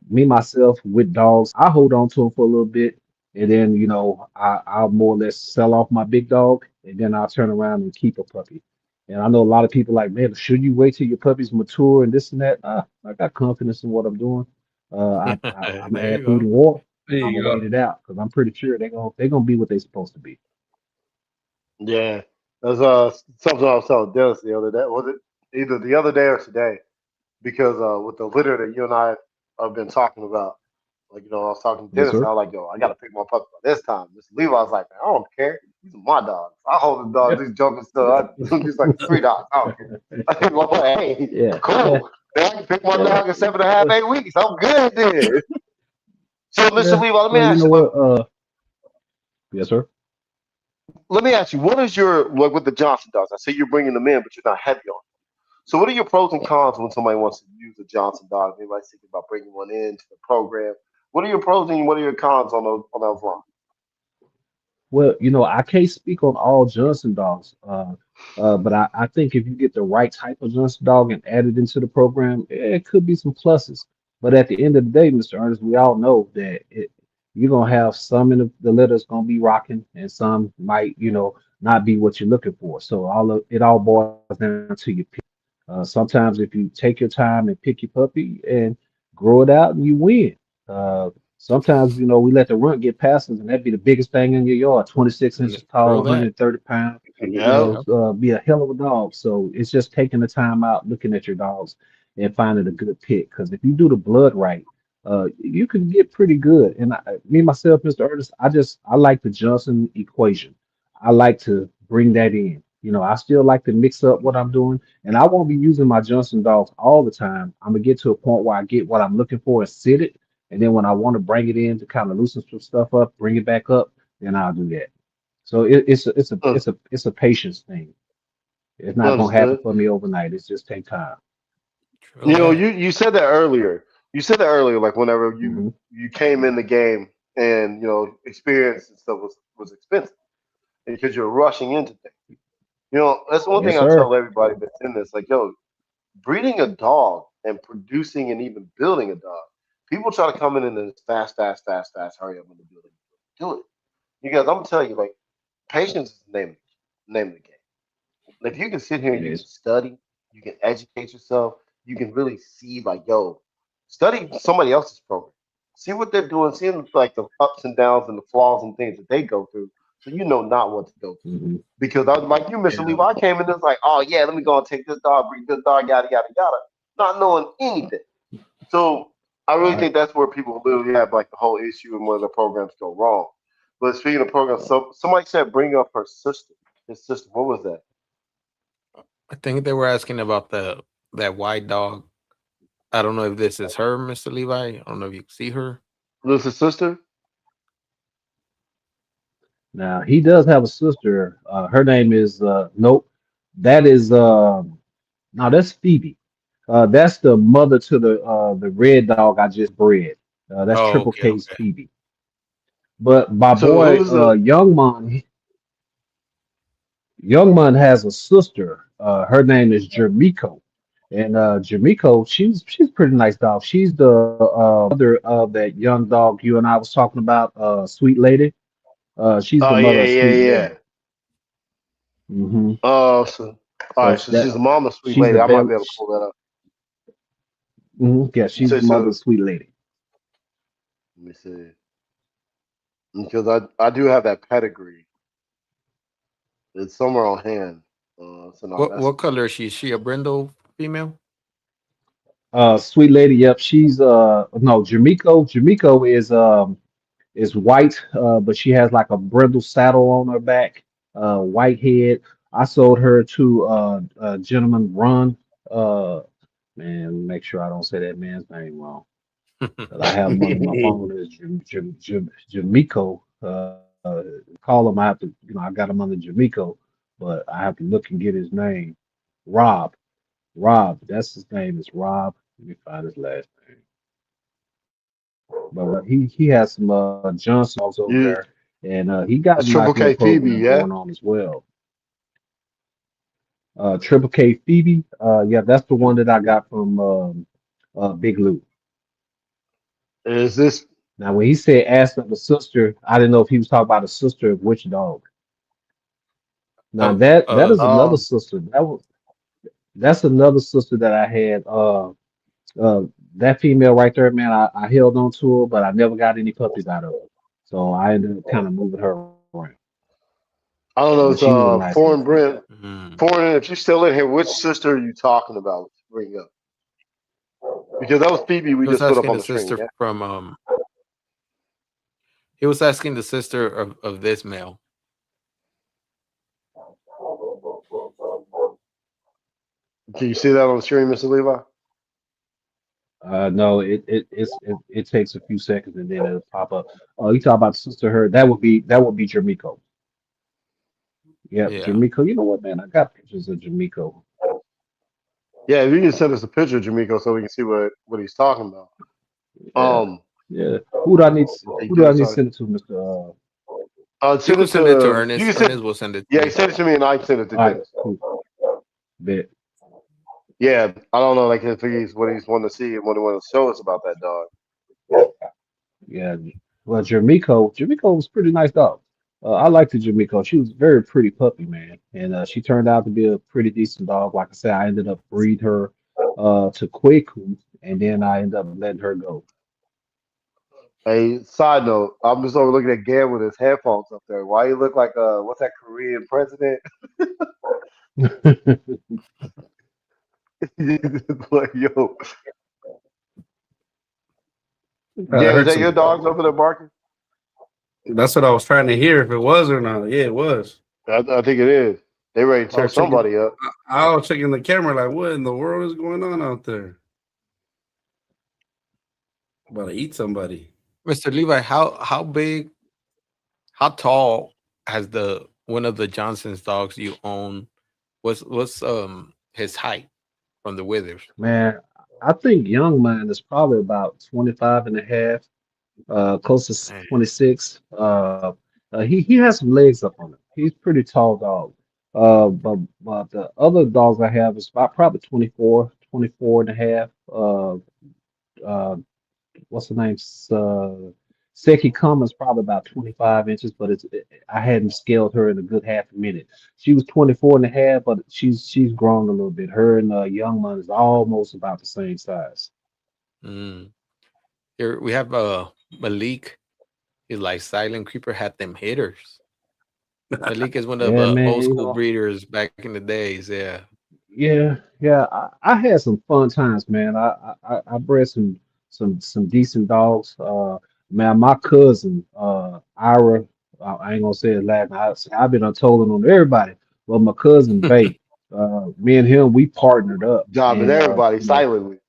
me myself with dogs, I hold on to them for a little bit, and then I'll more or less sell off my big dog, and then I'll turn around and keep a puppy. And I know a lot of people like, man, should you wait till your puppy's mature and this and that? I got confidence in what I'm doing. I'm gonna There add you food go. and water, There and I'm you gonna wait go. it out because I'm pretty sure they're gonna be what they're supposed to be. Yeah, that's something I was telling Dennis the other day. Was it either the other day or today? Because with the litter that you and I have been talking about, like I was talking to Yes, Dennis, and sir. I was like, yo, I gotta pick my puppy by this time. Mr. Levi was like, man, I don't care. These are my dogs. I hold the dogs. Yeah, These jumping stuff. These like three dogs. I don't care. I think, well, hey, yeah, yeah, cool. Then I can pick my yeah. dog in 7.5, 8 weeks. I'm good then. So, Mr. Yeah. Levi, let me Well, you ask know you. what? Yes, sir. Let me ask you. What is your like with the Johnson dogs? I see you're bringing them in, but you're not heavy on. So, what are your pros and cons when somebody wants to use a Johnson dog? Anybody's thinking about bringing one into the program. What are your pros and what are your cons on those lines? Well, I can't speak on all Johnson dogs, but I think if you get the right type of Johnson dog and add it into the program, it could be some pluses. But at the end of the day, Mr. Ernest, we all know that you're gonna have some in the litters gonna be rocking, and some might, not be what you're looking for. So it all boils down to your pick. Sometimes if you take your time and pick your puppy and grow it out, and you win. Sometimes, we let the runt get past us, and that'd be the biggest thing in your yard, 26 inches tall, True that. 130 pounds, Yeah. Yep. be a hell of a dog. So it's just taking the time out, looking at your dogs, and finding a good pick. Because if you do the blood right, you can get pretty good. And me, myself, Mr. Ernest, I like the Johnson equation. I like to bring that in. I still like to mix up what I'm doing, and I won't be using my Johnson dogs all the time. I'm gonna get to a point where I get what I'm looking for and sit it, and then when I want to bring it in to kind of loosen some stuff up, bring it back up, then I'll do that. So Un- it's a patience thing. It's not gonna happen Understood. for me overnight. It's just take time. True that. You said that earlier. You said that earlier, like whenever Hmm. you came in the game and experience and stuff was expensive. because you're rushing into things. You know, that's one thing Yes, I sir. tell everybody that's in this. Like, yo, breeding a dog and producing and even building a dog, people try to come in this fast, fast, fast, fast, hurry up in the building. Do it. Because I'm gonna tell you, like, patience is the name of the game. If you can sit here It and you can is. study, you can educate yourself, you can really see like, yo, study somebody else's program. See what they're doing, seeing like the ups and downs and the flaws and things that they go through, so you know not what to go through. Hmm. Because I was like you, Mr. Yeah. Levi, I came in this like, oh yeah, let me go and take this dog, bring this dog, yada yada yada, not knowing anything. So I really Right. think that's where people literally have like the whole issue and where the programs go wrong. But speaking of programs, so somebody said bring up her sister. His sister, what was that? I think they were asking about the that white dog. I don't know if this is her, Mr. Levi. I don't know if you see her. Was his sister? Now he does have a sister. Her name is nope. That is now that's Phoebe. That's the mother to the red dog I just bred. That's Oh, Triple okay, K's okay. Phoebe. But my So boy who's the Young Man has a sister. Her name is Jermiko. And Jermiko, she's a pretty nice dog. She's the mother of that young dog you and I was talking about, Sweet Lady. She's the Oh mother yeah, of yeah, Sweet yeah. Lady. Hmm. So all So right, sh- so she's that the mom of Sweet she's Lady. the I might bell. be able to pull that up. Yeah, You she's say the mother so. of Sweet Lady. Let me see, because I do have that pedigree. It's somewhere on hand. So no, What that's what color is she? Is she a brindle female? Sweet Lady, yep, she's no, Jamiko. Jamiko is white, but she has like a brindle saddle on her back, white head. I sold her to gentleman Ron. Uh, man, make sure I don't say that man's name wrong. 'Cause I have him under my phone as Jamiko. Call him. I have to, I got him under Jamiko, but I have to look and get his name. Rob. Rob. That's his name. Is Rob. Let me find his last name. But he has some Johnson dogs over you. there, and he got a That's Triple nice little K Phoebe, program yeah. going on as well. Triple K Phoebe. Yeah, that's the one that I got from Big Lou. Is this? Now, when he said asked of the sister, I didn't know if he was talking about a sister of which dog. Now of that is of another Um, sister. That's another sister that I had. Uh, that female right there, man. I held on to her, but I never got any puppies out of her. So I ended up kind of moving her around. I don't But know. she It's was a nice little foreign female. Brent. mm, Foreign. If you're still in here, which sister are you talking about? Bring up because that was Phoebe we he was just put up asking on the the screen. sister Yeah. from he was asking the sister of this male. Can you see that on the screen, Mr. Levi? No, it takes a few seconds and then it'll pop up. Oh, you talk about Sister Her? That would be Jamiko. Yep, Yeah. Jamiko. You know what, man? I got pictures of Jamiko. Yeah. If you can send us a picture of Jamaica so we can see what he's talking about. Yeah, Um, yeah. Who do I need? he Who do I did. need to Sorry. send it to, Mister? You Send could it send it to to you Ernest. can send. Ernest will send it to Yeah, you. send it to me and I can send it to All right, Dennis. cool. Bet. Yeah, I don't know, like if he's what he's wanting to see and what he wants to show us about that dog. Yeah. Well, Jamiko was a pretty nice dog. I liked the Jamiko. She was a very pretty puppy, man, and she turned out to be a pretty decent dog. Like I said, I ended up breed her to Kwaku, and then I ended up letting her go. Hey, side note, I'm just over looking at Gam with his headphones up there. Why you look like what's that Korean president? Like, yo, I Gam, is heard that your some. dogs over there barking? That's what I was trying to hear if it was or not. Yeah, it was. I think it is. They ready to I tear was checking. somebody up. I was checking the camera, like, what in the world is going on out there? About to eat somebody. Mr. Levi, how big, how tall has the one of the Johnson's dogs you own? What's his height from the withers? Man, I think Young Man is probably about 25 and a half, close to Man, 26. He has some legs up on him. he's pretty tall dog. But the other dogs I have is about probably 24, 24 and a half. Uh, what's the name? Seki Cummins probably about 25 inches, but I hadn't scaled her in a good half a minute. She was 24 and a half, but she's grown a little bit. Her and young one is almost about the same size. Mm. Here we have Malik. He's like Silent Creeper had them hitters. Malik is one of Yeah, man, old school breeders back in the days. Yeah. yeah. I had some fun times, man. I bred some decent dogs. Man, my cousin, Ira, I ain't gonna say his last name. I've been untold on everybody. Well, my cousin Bay, me and him, we partnered up, Job and and everybody silently.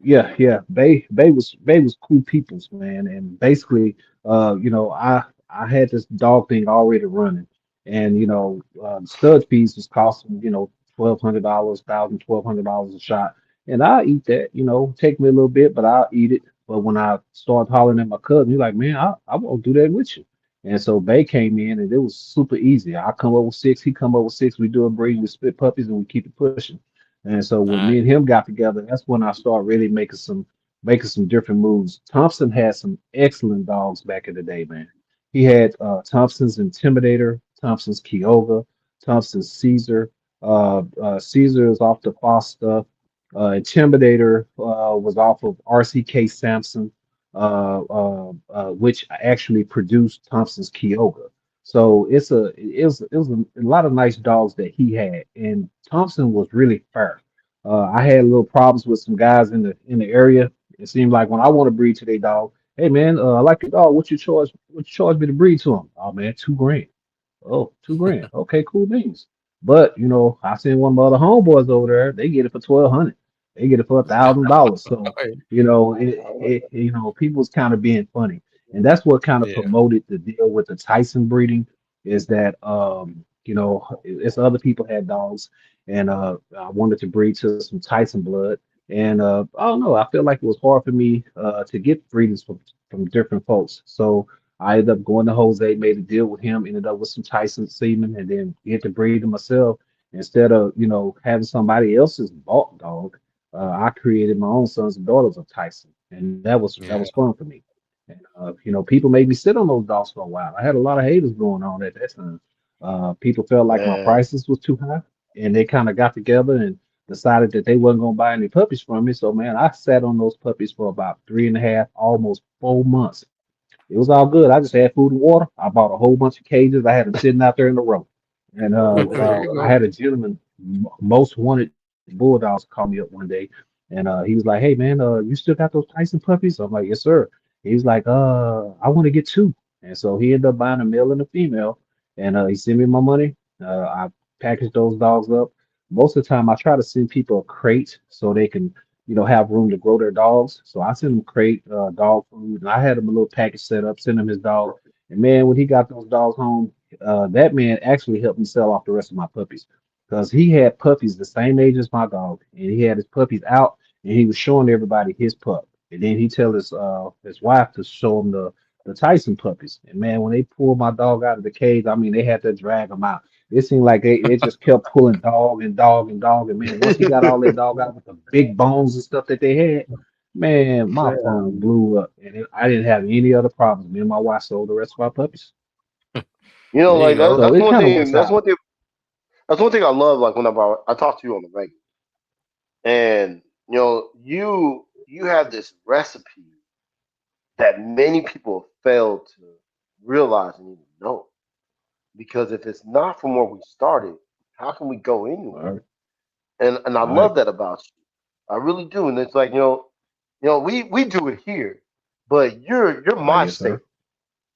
yeah. Bay was cool peoples, man. And basically, I had this dog thing already running, and the stud fees was costing $1,200, $1,200 a shot, and I eat that. Take me a little bit, but I'll eat it. But when I started hollering at my cousin, he's like, "Man, I won't do that with you." And so Bay came in, and it was super easy. I come up with six, he come up with six. We do a breed, we split puppies, and we keep it pushing. And so when me and Nice. him got together, that's when I started really making some different moves. Thompson had some excellent dogs back in the day, man. He had Thompson's Intimidator, Thompson's Kyoga, Thompson's Caesar. Caesar is off the Foss stuff. Intimidator was off of RCK Sampson, which actually produced Thompson's Kyoga. So it was a lot of nice dogs that he had, and Thompson was really fair. I had little problems with some guys in the area. It seemed like when I want to breed to their dog, hey man, I like your dog. What you charge? What you charge me to breed to him? Oh man, 2 grand. Oh, 2 grand. Okay, cool beans. But I seen one of my other homeboys over there. They get it for 1,200. They get it for $1,000. So people was kind of being funny, and that's what kind of Yeah. promoted the deal with the Tyson breeding. Is that it's other people had dogs, and I wanted to breed to some Tyson blood, and I don't know. I feel like it was hard for me to get breeders from different folks. So I ended up going to Jose, made a deal with him, ended up with some Tyson semen, and then get to breed them myself instead of having somebody else's bought dog. I created my own sons and daughters of Tyson, and that was Yeah. fun for me. And people made me sit on those dogs for a while. I had a lot of haters going on at that time. People felt like my Man, prices was too high, and they kind of got together and decided that they wasn't gonna buy any puppies from me. So man, I sat on those puppies for about 3.5, almost 4 months. It was all good. I just had food and water. I bought a whole bunch of cages. I had them sitting out there in the row. And There you I go. had a gentleman, most wanted Bulldogs, call me up one day, and he was like, "Hey man, you still got those Tyson puppies?" I'm like, "Yes, sir." He's like, I want to get two." And so he ended up buying a male and a female, and he sent me my money. I packaged those dogs up. Most of the time, I try to send people a crate so they can have room to grow their dogs. So I sent him crate dog food, and I had him a little package set up, sent him his dog. And man, when he got those dogs home, that man actually helped me sell off the rest of my puppies because he had puppies the same age as my dog, and he had his puppies out, and he was showing everybody his pup. And then he tell his wife to show him the Tyson puppies. And man, when they pulled my dog out of the cage, I mean, they had to drag him out. It seemed like they just kept pulling dog and dog and dog. And man, once he got all that dog out with the big bones and stuff that they had, man, my phone man. blew up. And I didn't have any other problems. Me and my wife sold the rest of our puppies. There you Like go. So that's it one kind of thing. works out. That's one thing I love. Like whenever I talk to you on the regular, and you have this recipe that many people fail to realize and even know. Because if it's not from where we started, how can we go All anywhere? right. And I All right. love that about you. I really do. And it's like we do it here, but you're my Yes, safe sir.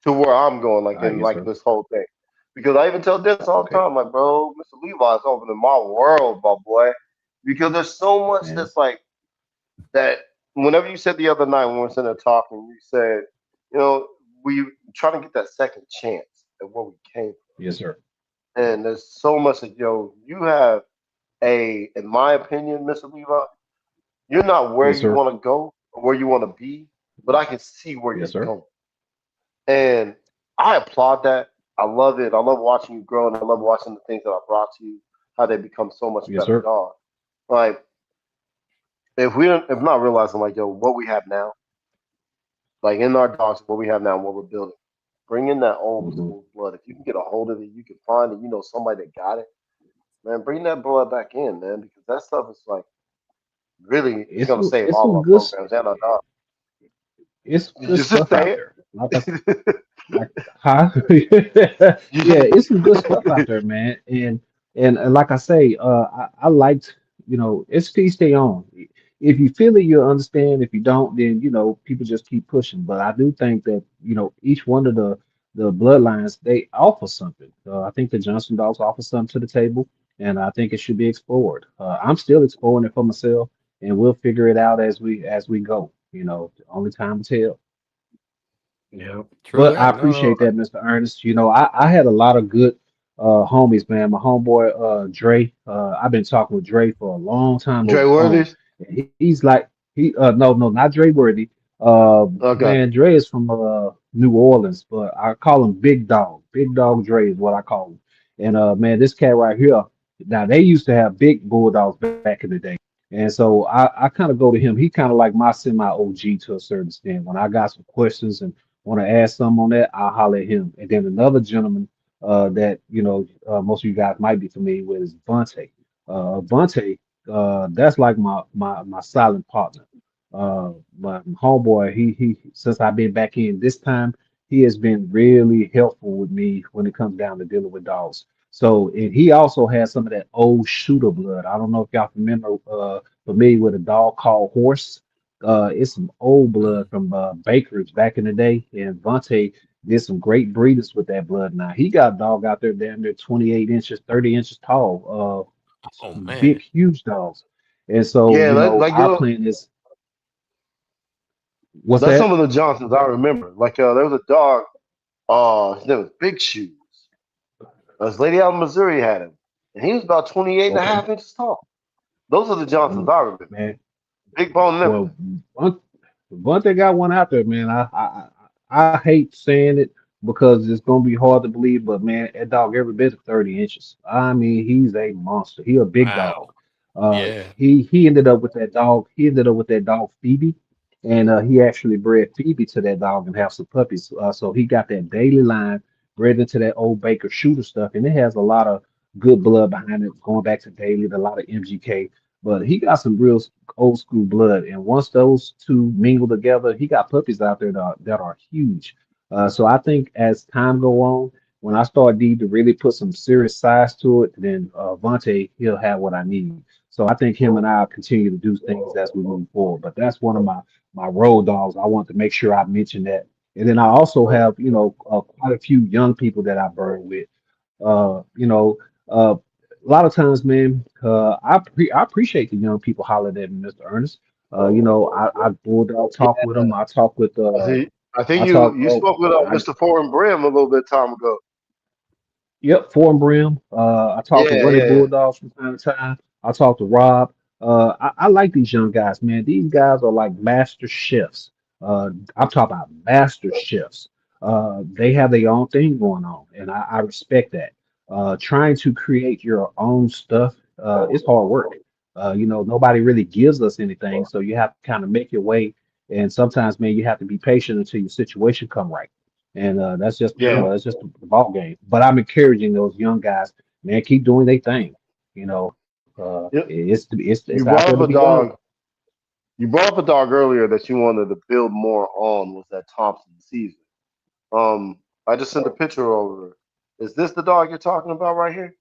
to where I'm going, like in Yes, like sir. this whole thing. Because I even tell Dennis all the Okay. time, like, bro, Mr. Levi's opening my world, my boy. Because there's so much Man. that's like that. Whenever you said the other night when we were sitting there talking, you said, you know, we trying to get that second chance at where we came Yes, sir. from. And there's so much that you have in my opinion, Mr. Levi, you're not where Yes, you sir. want to go or where you want to be, but I can see where Yes, you're sir. going. And I applaud that. I love it. I love watching you grow, and I love watching the things that I brought to you, how they become so much Yes, better sir. dogs. Like if we don't, if not realizing like yo, what we have now, like in our dogs, what we have now, and what we're building, bring in that old Hmm. school blood. If you can get a hold of it, you can find it. You know somebody that got it, man. Bring that blood back in, man, because that stuff is like really is gonna save It's all of some our good programs and our dogs. it's some good Just to stuff out say there. Like I it. Like, huh? Yeah, it's some good stuff out there, man. And like I say, I liked, it's feast day on. If you feel it, you'll understand. If you don't, then people just keep pushing. But I do think that each one of the bloodlines they offer something. I think the Johnson dogs offer something to the table, and I think it should be explored. I'm still exploring it for myself, and we'll figure it out as we go. Only time will tell. Yeah, true But I that. No, no. appreciate that, Mr. Ernest. I had a lot of good homies, man. My homeboy Dre, I've been talking with Dre for a long time over Dre the phone. Worthy's? And he's like no, not Dre Worthy. Okay. Man, Dre is from New Orleans, but I call him Big Dog. Big Dog Dre is what I call him. And man, this cat right here, now they used to have big bulldogs back in the day. And so I kind of go to him. He kind of like my semi OG to a certain extent. When I got some questions and want to add something on that, I'll holler at him. And then another gentleman that most of you guys might be familiar with is Vontae. Vontae, that's like my silent partner. My homeboy, he since I've been back in this time, he has been really helpful with me when it comes down to dealing with dogs. So, and he also has some of that old shooter blood. I don't know if y'all remember, familiar with a dog called Horse. It's some old blood Mm. from Baker's back in the day, and Vontae did some great breeders with that blood. Now he got a dog out there damn near 28 inches, 30 inches tall, Oh big, man. huge dogs. And so, Yeah, like our yo, plan is what's that's some that? of the Johnsons I remember. Like there was a dog. His name was Big Shoes. This lady out in Missouri had him, and he was about 28 and a Okay, half inches tall. Those are the Johnsons mm, I remember. man. Big bone and Well, everything. one thing got one out there, man. I hate saying it because it's gonna be hard to believe, but man, that dog every bit of 30 inches. I mean, he's a monster. He a big dog. Wow. Yeah. He ended up with that dog. He ended up with that dog Phoebe, and he actually bred Phoebe to that dog and have some puppies. So he got that daily line bred into that old Baker shooter stuff, and it has a lot of good blood behind it, going back to daily, a lot of MGK. But he got some real old school blood. And once those two mingle together, he got puppies out there that are huge. So I think as time go on, when I start need to really put some serious size to it, then Vontae, he'll have what I need. So I think him and I will continue to do things as we move forward. But that's one of my road dogs. I want to make sure I mention that. And then I also have, quite a few young people that I burn with. Uh, you know, a lot of times, man, I appreciate the young people hollering at me, Mr. Ernest. I bulldog talk with them. I talk with See, I think I you talk. you Oh, spoke with I Mr. Foreign Brim a little bit of time ago. Yep, Foreign Brim. I talk to Yeah, Running yeah, yeah. Bulldogs from time to time. I talk to Rob. I like these young guys, man. These guys are like master chefs. I'm talking about master chefs. They have their own thing going on, and I respect that. Trying to create your own stuff is hard work. Nobody really gives us anything, so you have to kind of make your way. And sometimes, man, you have to be patient until your situation come right. And that's just Yeah. that's just the ball game. But I'm encouraging those young guys, man, keep doing their thing. Yep. It's You out brought there up to a be done. dog. You brought up a dog earlier that you wanted to build more on was that Thompson Caesar. I just sent a picture over. Is this the dog you're talking about right here?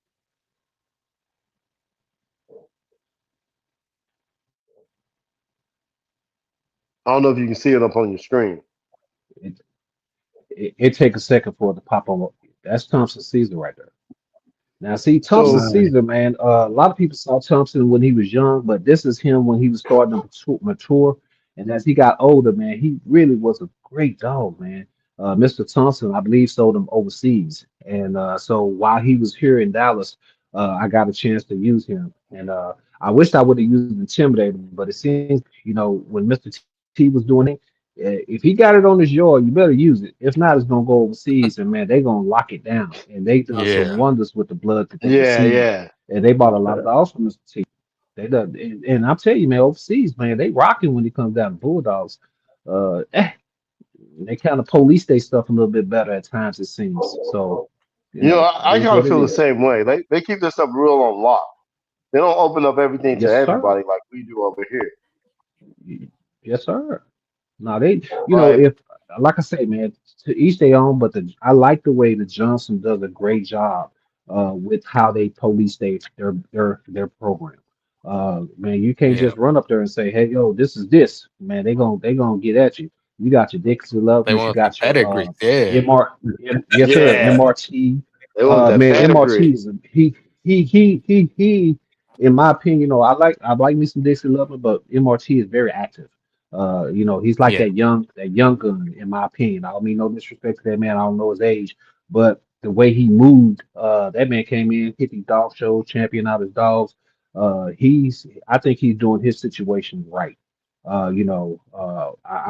I don't know if you can see it up on your screen. It, it take a second for it to pop on. That's Thompson Caesar right there. Now, see, Thompson So Right. Caesar, man, a lot of people saw Thompson when he was young, but this is him when he was starting to mature. And as he got older, man, he really was a great dog, man. Mr. Thompson, I believe, sold him overseas. And so while he was here in Dallas, I got a chance to use him. And I wished I would have used Intimidator, but it seems, when Mr. T was doing it, If he got it on his yard, you better use it. If not, it's gonna go overseas, and man, they gonna lock it down. And they done some Yeah, wonders with the blood that they Yeah, received. yeah. And they bought a lot of dogs from this team. They done, and I'm telling you, man, overseas, man, they rocking when it comes down to Bulldogs. They kind of police their stuff a little bit better at times, it seems. So, You know, it I is kind what of it feel the is. same way. They keep this stuff real on lock. They don't open up everything to Yes, sir. everybody like we do over here. Yes, sir. No, they, Right. if like I say, man, to each their own. But I like the way that Johnson does a great job with how they police their program. Man, you can't yeah. just run up there and say, "Hey, yo, this is this." Man, they gonna get at you. You got your Dixie They Lovers, you want the got your pedigree. Yeah, MR, yes, sir, Yeah. MRT. They want that Man, MRT pedigree. is he. In my opinion, I like me some Dixie Lover, but MRT is very active. He's like yeah. that young gun, in my opinion. I don't mean no disrespect to that man. I don't know his age, but the way he moved, that man came in, hit the dog show, champion out his dogs. I think he's doing his situation right. I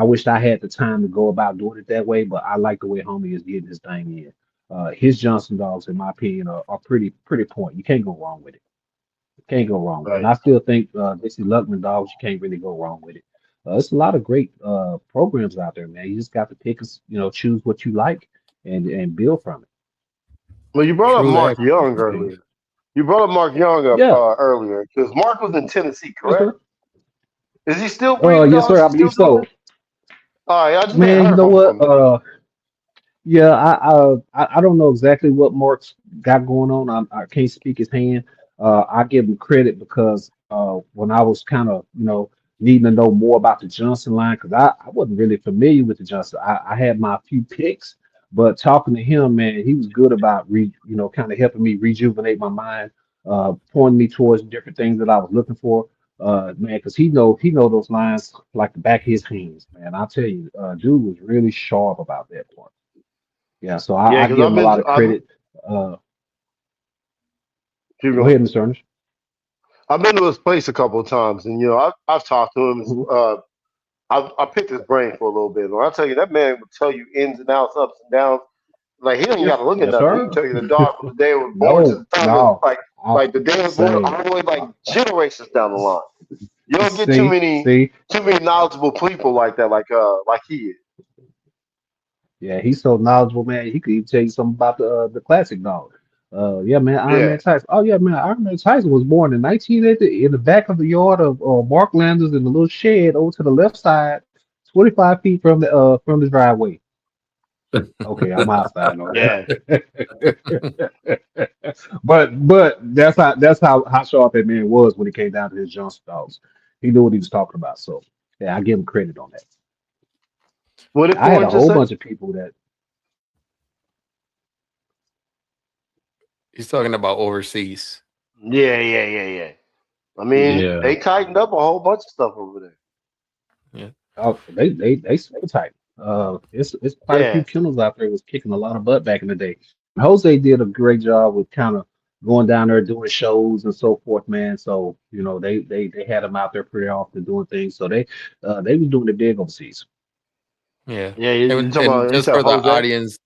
wished I had the time to go about doing it that way, but I like the way homie is getting his thing in. His Johnson dogs, in my opinion, are pretty point. You can't go wrong with it. Can't go wrong. And Right. I still think Dixie Luckman dogs, you can't really go wrong with it. It's a lot of great programs out there, man. You just got to choose what you like and build from it. Well, you brought up True Mark that. Young earlier. You brought up Mark Young up Yeah, earlier because Mark was in Tennessee, yes, correct? sir. Is he still breeding Yes, dogs? sir. I He still believe doing so. it? All right, I just ain't Man, you heard know what? from him. Yeah, I don't know exactly what Mark's got going on. I can't speak his hand. I give him credit because when I was kind of needing to know more about the Johnson line, because I wasn't really familiar with the Johnson. I had my few picks, but talking to him, man, he was good about kind of helping me rejuvenate my mind, pointing me towards different things that I was looking for. Man, because he know those lines like the back of his hands, man. I tell you, dude was really sharp about that part. Yeah, so Yeah, I because give him a lot of credit. Uh, keep Go going. ahead, Mr. Ernest. I've been to his place a couple of times, and I've talked to him. Mhm. I picked his brain for a little bit. When I tell you that man will tell you ins and outs, ups and downs. Like he don't even got Yes, to look at yes, nothing. He can sir. tell you the dog from the day it was born to No, the time it no. I like the day it was born say, all the way like uh, generations down the line. You don't get see, see. too many knowledgeable people like that, like he is. Yeah, he's so knowledgeable, man. He could even tell you something about the classic dog. Yeah, man, Iron Yeah, Man Tyson. Oh yeah, man, Iron Man Tyson was born in 1980 in the back of the yard of Mark Landers in the little shed over to the left side, 25 feet from the driveway. Okay, I'm outside on yeah. that. But that's how sharp that man was when it came down to his Johnson dogs. He knew what he was talking about. So yeah, I give him credit on that. What did I had a Corn just whole say? bunch of people that He's talking about overseas. Yeah, yeah, yeah, yeah. I mean, Yeah. they tightened up a whole bunch of stuff over there. Yeah, they stay tight. It's quite a few Yeah, kennels out there was kicking a lot of butt back in the day. Jose did a great job with kind of going down there doing shows and so forth, man. So they had him out there pretty often doing things. So they was doing it big overseas. yeah. yeah. You talking And about? You just said for the Jose? audience,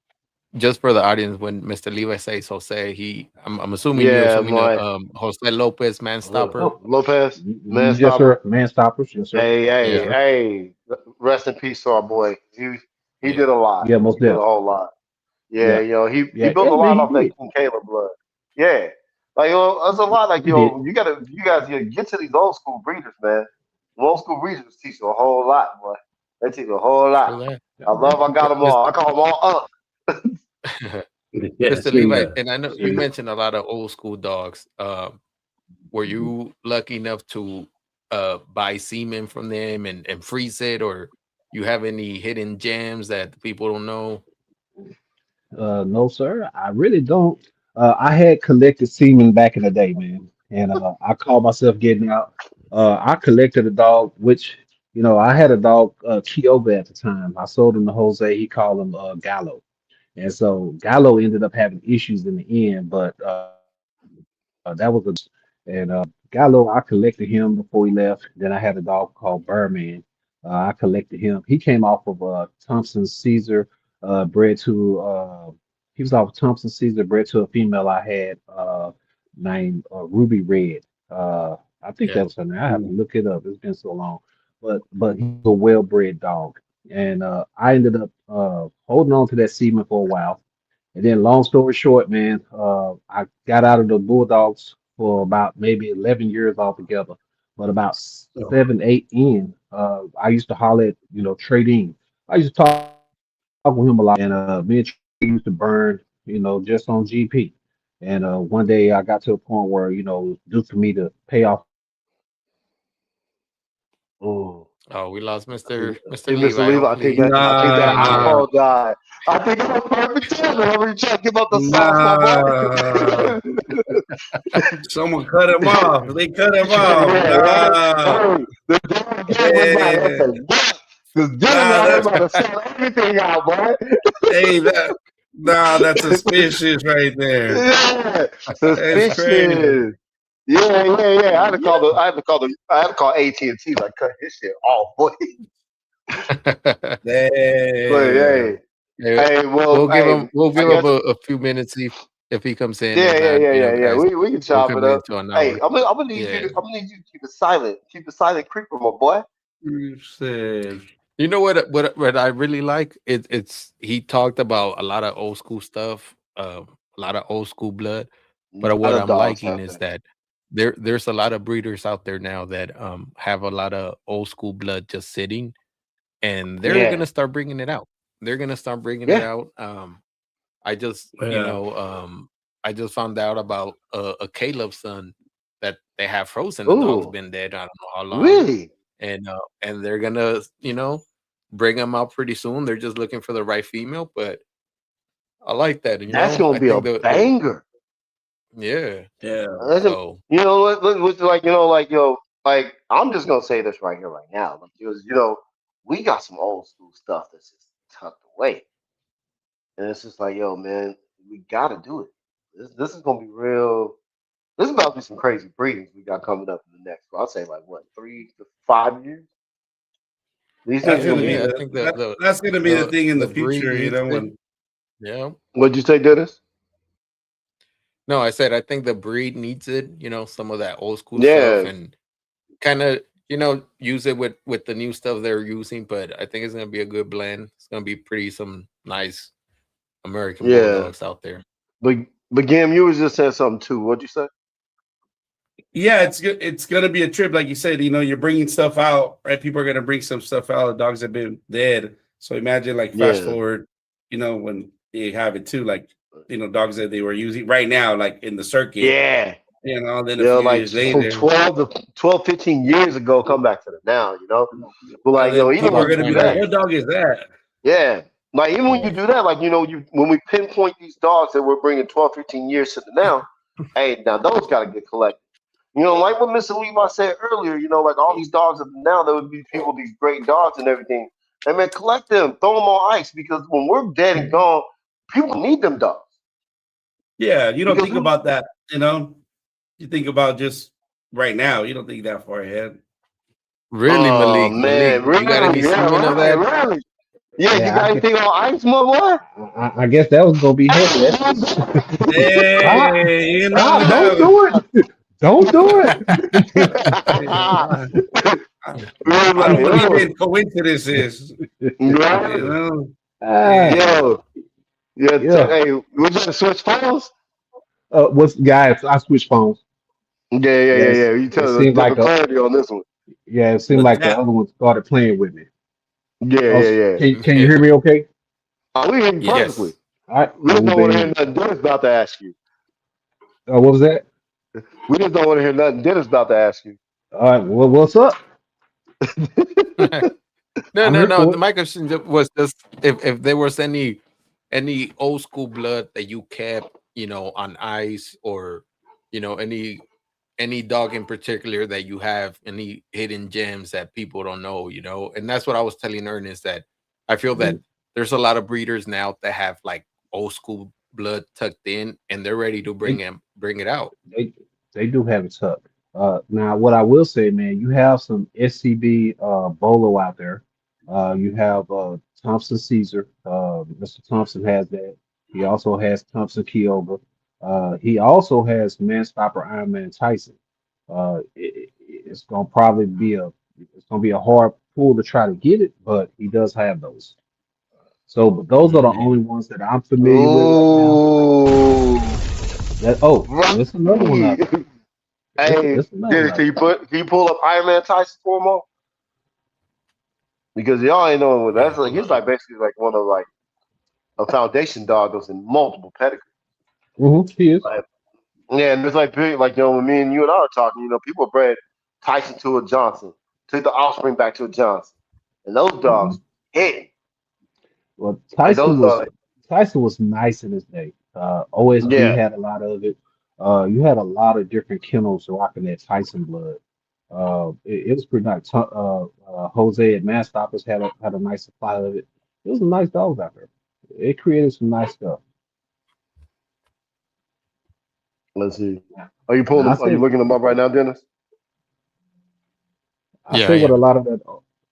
when Mr. Levi says Jose, I'm assuming you're Yeah, assuming my Jose Lopez, man stopper. Oh, Lopez, man yes, stopper. sir. Man stoppers, yes, sir. Hey, Yes, hey, Yeah, sir. hey! Rest in peace to our boy. He yeah, did a lot. Yeah, most He did a deaf. whole lot. Yeah, Yeah, he yeah, built yeah, a man. lot He off that did. King Caleb blood. Yeah, like that's a lot. Like He did. you guys get to these old school breeders, man. Old school breeders teach you a whole lot, boy. They teach you a whole lot. true that. Oh, man. I got them all. I call them all up. Yes, Mr. sir. Levi, See, and I know you see. mentioned a lot of old school dogs. Were you lucky enough to buy semen from them and freeze it, or you have any hidden gems that people don't know? No, sir. I really don't. I had collected semen back in the day, man, and I called myself getting out. I collected a dog, which I had a dog, Kyoga at the time. I sold him to Jose. He called him Gallo, and so Gallo ended up having issues in the end, but that was a and Gallo. I collected him before he left. Then I had a dog called Birdman. I collected him. He came off of Thompson Caesar, bred to he was off Thompson Caesar, bred to a female I had named Ruby Red. I think Yeah. that was her name. I have to look it up. It's been so long. But he's a well-bred dog, and I ended up holding on to that semen for a while. And then, long story short, man, I got out of the Bulldogs for about maybe 11 years altogether. But about So, 7, 8 in, I used to holler at, trading. I used to talk with him a lot, and me and Trey used to burn, just on GP. And one day I got to a point where, it was due for me to pay off my loan. Mm. Oh, we lost Mr. Hey, Mr. Levi. Levi, Hopefully, I think that nah, iPhone died. I think it was perfect timing. I'm really trying to give up the sauce, my nah. boy. Someone cut him off. They cut him off. Yeah, Nah. hey, the damn game was like, I Yeah. said, what? Because Dylan Nah, out here that's about to sell everything out, boy. hey that nah, that's suspicious right there. Yeah, That's crazy. suspicious. Yeah. I had to call AT&T, like, cut his shit off, boy. But Damn. hey, yeah, hey, we'll I give him guess, a few minutes see if he comes in. If yeah, yeah, not, yeah, yeah, yeah. guys, We can we'll chop come it in up. to an Hey, hour. Yeah. I'm gonna need you to keep it silent. Keep the silent creeper, my boy. You said, You know what I really like? It's he talked about a lot of old school stuff, a lot of old school blood. A But lot what of I'm dogs liking have is that. that there's a lot of breeders out there now that have a lot of old school blood just sitting, and they're Yeah, gonna start bringing it out. They're gonna start bringing it yeah. out. I just yeah. I just found out about a Caleb son that they have frozen. The dog's Ooh, been dead. I don't know how long, really? and they're gonna bring them out pretty soon. They're just looking for the right female, but I like that. That's gonna I be a think the banger. yeah. Yeah. Listen, So like like I'm just gonna say this right here, right now. Like, we got some old school stuff that's just tucked away, and it's just like, yo, man, we gotta do it. This is gonna be real. This is about to be some crazy breedings we got coming up in the next. I'll say like what 3 to 5 years. These things That's are yeah, gonna gonna be be. yeah. I the think that's gonna be the thing in the the breed future, needs it. when Yeah. What'd you say, Dennis? No, I said I think the breed needs it. Some of that old school stuff, Yeah, and kind of use it with the new stuff they're using. But I think it's gonna be a good blend. It's gonna be pretty some nice American yeah. bulldogs out there. But Gam, you was just saying something too. What'd you say? yeah, it's good. It's gonna be a trip, like you said. You're bringing stuff out, right? People are gonna bring some stuff out. The dogs have been dead, so imagine like fast Yeah, forward, when they have it too, like dogs that they were using right now, like in the circuit, yeah. then a few Like years from later, 12, 15 years ago, come back to the now. But and like, then even people are when you gonna do be like, that, "What dog is that?" yeah. Like even when you Yeah. do that, like you when we pinpoint these dogs that we're bringing 12, 15 years to the now, hey, now those got to get collected. Like what Mr. Levi said earlier, like all these dogs of now, there would be people, these great dogs and everything. Hey man, collect them, throw them on ice because when we're dead and gone, people need them dogs. Yeah, you don't Because think about that. You think about just right now. You don't think that far ahead. Really, oh Malik, man, you got any really, yeah, semen of right, that? really. Yeah, you Yeah, got anything on ice, my boy? I guess that was gonna be heavy. Stop, Hey, stop! Don't do it! Don't do I, We're I like, don't believe oh, in coincidences. right? You know, Ah, yeah. Yo, yeah, yeah. hey, we just switch phones? What's guys? I switched phones. Yeah. Yes, You it tell us seemed like different clarity on this one. it seemed What's like the that? other one started playing with me. Oh, Yeah. can you Yeah. hear me? Okay. We hear you perfectly. Yes. All right. We just Cool, don't want to hear baby. nothing Dennis about to ask you. What was that? We just don't want to hear nothing Dennis about to ask you. All right. Well, what's up? No, I'm no, here no. for My question was just if there was any old school blood that you kept, on ice, or any dog in particular that you have, any hidden gems that people don't know. And that's what I was telling Ernest, that I feel that it. there's a lot of breeders now that have like old school blood tucked in, and they're ready to They bring it out. they they do have it tucked. Now, what I will say, man, you have some SCB Bolo out there. You have Thompson Caesar. Mr. Thompson has that. He also has Thompson Kyoba. He also has Man-Stopper Iron Man Tyson. It's gonna probably be a hard pull to try to get it, but he does have those. So, but those are the Mm, only ones that I'm familiar with right now. Ooh, That right. there's another one out there. Hey, It's another one Dennis, out there. can you pull up Iron Man Tyson for more? Because y'all ain't know what yeah, that's like. hold He's on. like basically like one of like a foundation dog that's in multiple pedigrees. He is. Like, yeah, and it's like big, like when me and you and I are talking, people bred Tyson to a Johnson, took the offspring back to a Johnson, and those Mhm. dogs hit Well, like those are Tyson was nice in his day. OSB yeah had a lot of it. You had a lot of different kennels rocking that Tyson blood. It was pretty nice. Jose at Man Stoppers had a nice supply of it. It was a nice dogs out there. It created some nice stuff. Let's see. Now, Are you pulling now them? Are you looking them up right now, Dennis? I Yeah, say I with a am. lot of that.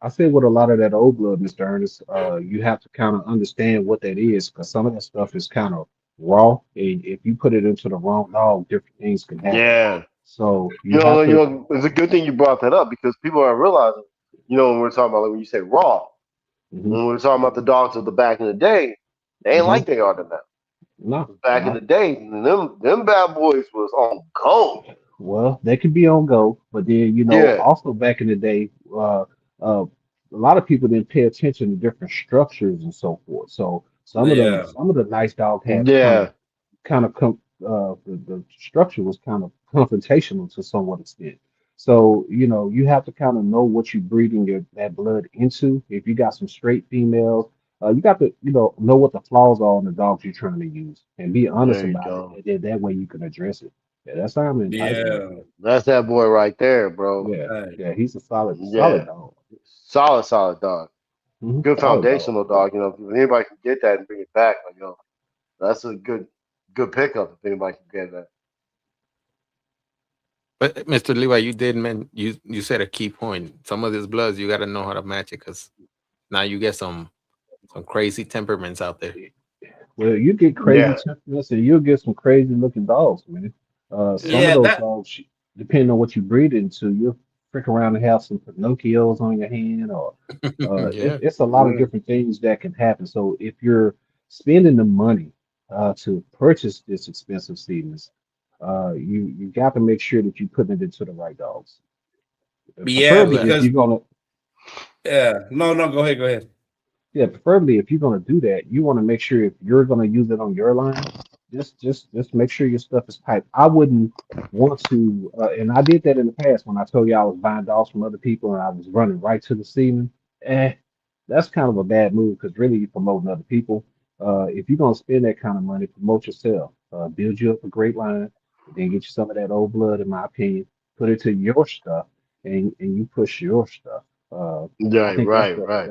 I say with a lot of that old blood, Mr. Ernest. You have to kind of understand what that is because some of that stuff is kind of raw. And if you put it into the wrong dog, different things can happen. Yeah. So you have to. It's a good thing you brought that up because people are realizing, when we're talking about like when you say raw, Hmm. when we're talking about the dogs of the back in the day, they ain't Hmm. like they are now. No, 'Cause back in the no. day, them bad boys was on gold. Well, they could be on go, but then Yeah. also back in the day, a lot of people didn't pay attention to different structures and so forth. So Yeah. some of the nice dog had Yeah. the structure was kind of confrontational to somewhat extent. So you have to kind of know what you're breeding that blood into. If you got some straight females, you got to know what the flaws are on the dogs you're trying to use and be honest There you about it. go. And then that way you can address it. Yeah, that's Simon Tyson right Yeah. there. That's that boy right there, bro. Yeah, Right. yeah, he's a solid Yeah. dog. Solid dog. Good Solid dog. foundational dog. If anybody can get that and bring it back, like that's a good pickup if anybody can get that. But Mr. Levi, you did man, you said a key point. Some of these bloods you got to know how to match it because now you get some crazy temperaments out there. Well, you get crazy Yeah. temperaments and you'll get some crazy looking dogs, man. Some Yeah. of Yeah. those That. dogs, depending on what you breed into, you'll frick around and have some Pinocchios on your hand, or Yeah. it's a lot of Mm, different things that can happen. So if you're spending the money to purchase this expensive seedlings, you got to make sure that you put it into the right dogs. yeah. True Preferably, that. if Because you're gonna yeah. No. No. Go ahead. Go ahead. Yeah, preferably if you're gonna do that, you want to make sure if you're gonna use it on your line, just make sure your stuff is piped. I wouldn't want to, and I did that in the past when I told you I was buying dogs from other people and I was running right to the ceiling. Eh, that's kind of a bad move because really you're promoting other people. If you're gonna spend that kind of money, promote yourself. Build you up a great line, then get you some of that old blood, in my opinion. Put it to your stuff, and you push your stuff. I Right. think Right. Right.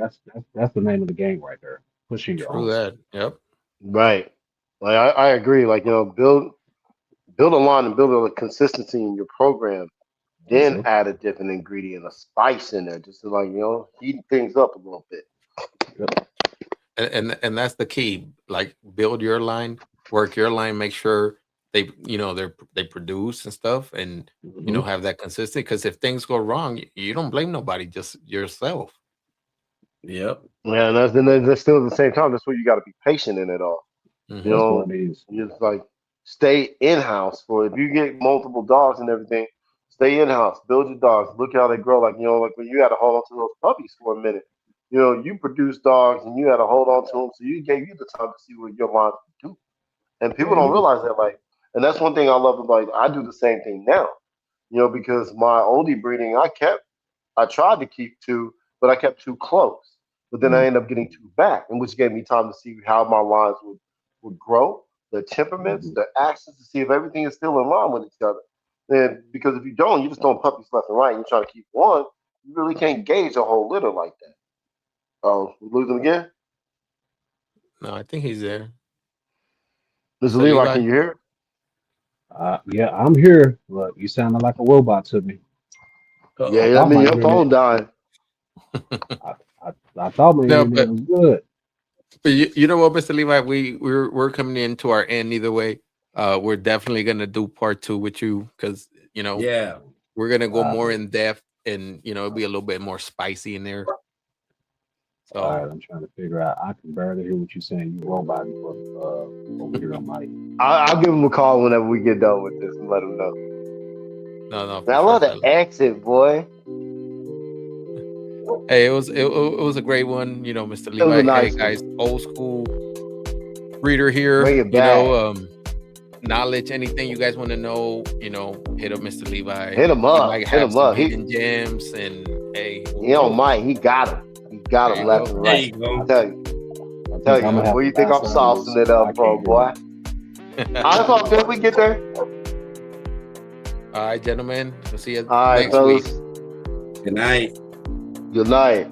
that's the name of the game right there. Pushing your True own stuff. that. Yep. Right. Like I agree. Like build a line and build a consistency in your program. Yes, Then sir. add a different ingredient, a spice in there, just to like heat things up a little bit. Yep. And that's the key. Like build your line, work your line, make sure they produce and stuff, and Hmm. have that consistent. Because if things go wrong, you don't blame nobody, just yourself. Yep. Yeah, and that's still at the same time. That's where you got to be patient in it all. You Hmm. That's what know, it is. you just like stay in house for if you get multiple dogs and everything. Stay in house, build your dogs, look how they grow. Like when you had to hold on to those puppies for a minute. You produce dogs and you had to hold on to them, so you gave you the time to see what your lines would do. And Yeah, people don't you do. realize that, and that's one thing I love about. I do the same thing now. Because my oldie breeding, I tried to keep two, but I kept two close. But then I Mm-hmm. ended up getting two back, and which gave me time to see how my lines would grow, their temperaments, Hmm. their actions, to see if everything is still in line with each other. And because if you don't, you just throwing puppies left and right, and you're trying to keep one, you really can't gauge a whole litter like that. Oh, we lose them again? No, I think he's there, Mr. Mr. Levi, Levi. can you hear it? Yeah, I'm here. Look, you sounded like a robot to me. Yeah, I that thought mean my your phone internet. dying. I thought my No, internet was good. but you know what, Mr. Levi, we're coming into our end either way. We're definitely gonna do part 2 with you because Yeah. we're gonna go more Uh, in depth and it'll be a little bit more spicy in there. all So right, I'm trying to figure out. I can barely hear what you're saying. You robot over here on my. I'll give him a call whenever we get done with this and let him know. no, Man, for I sure, love the fella. exit, boy. Hey, it was a great one, Mr. It was a Levi. Hey nice guys, one. old school reader here. Bring it back. Knowledge, anything you guys want to know, hit up Mr. Levi. Hit him He up. might Hit have him some up. hidden gems, and hey, who He don't knows? mind. He got him. He got There him you left go. and There right. you go. Tell you. I Tell think I'm you. gonna have Where to you think buy I'm something saucing it so I up from, can't boy? That's all good. We get there. All right, gentlemen. We'll see you All right, next week. fellas. Good night. Good night.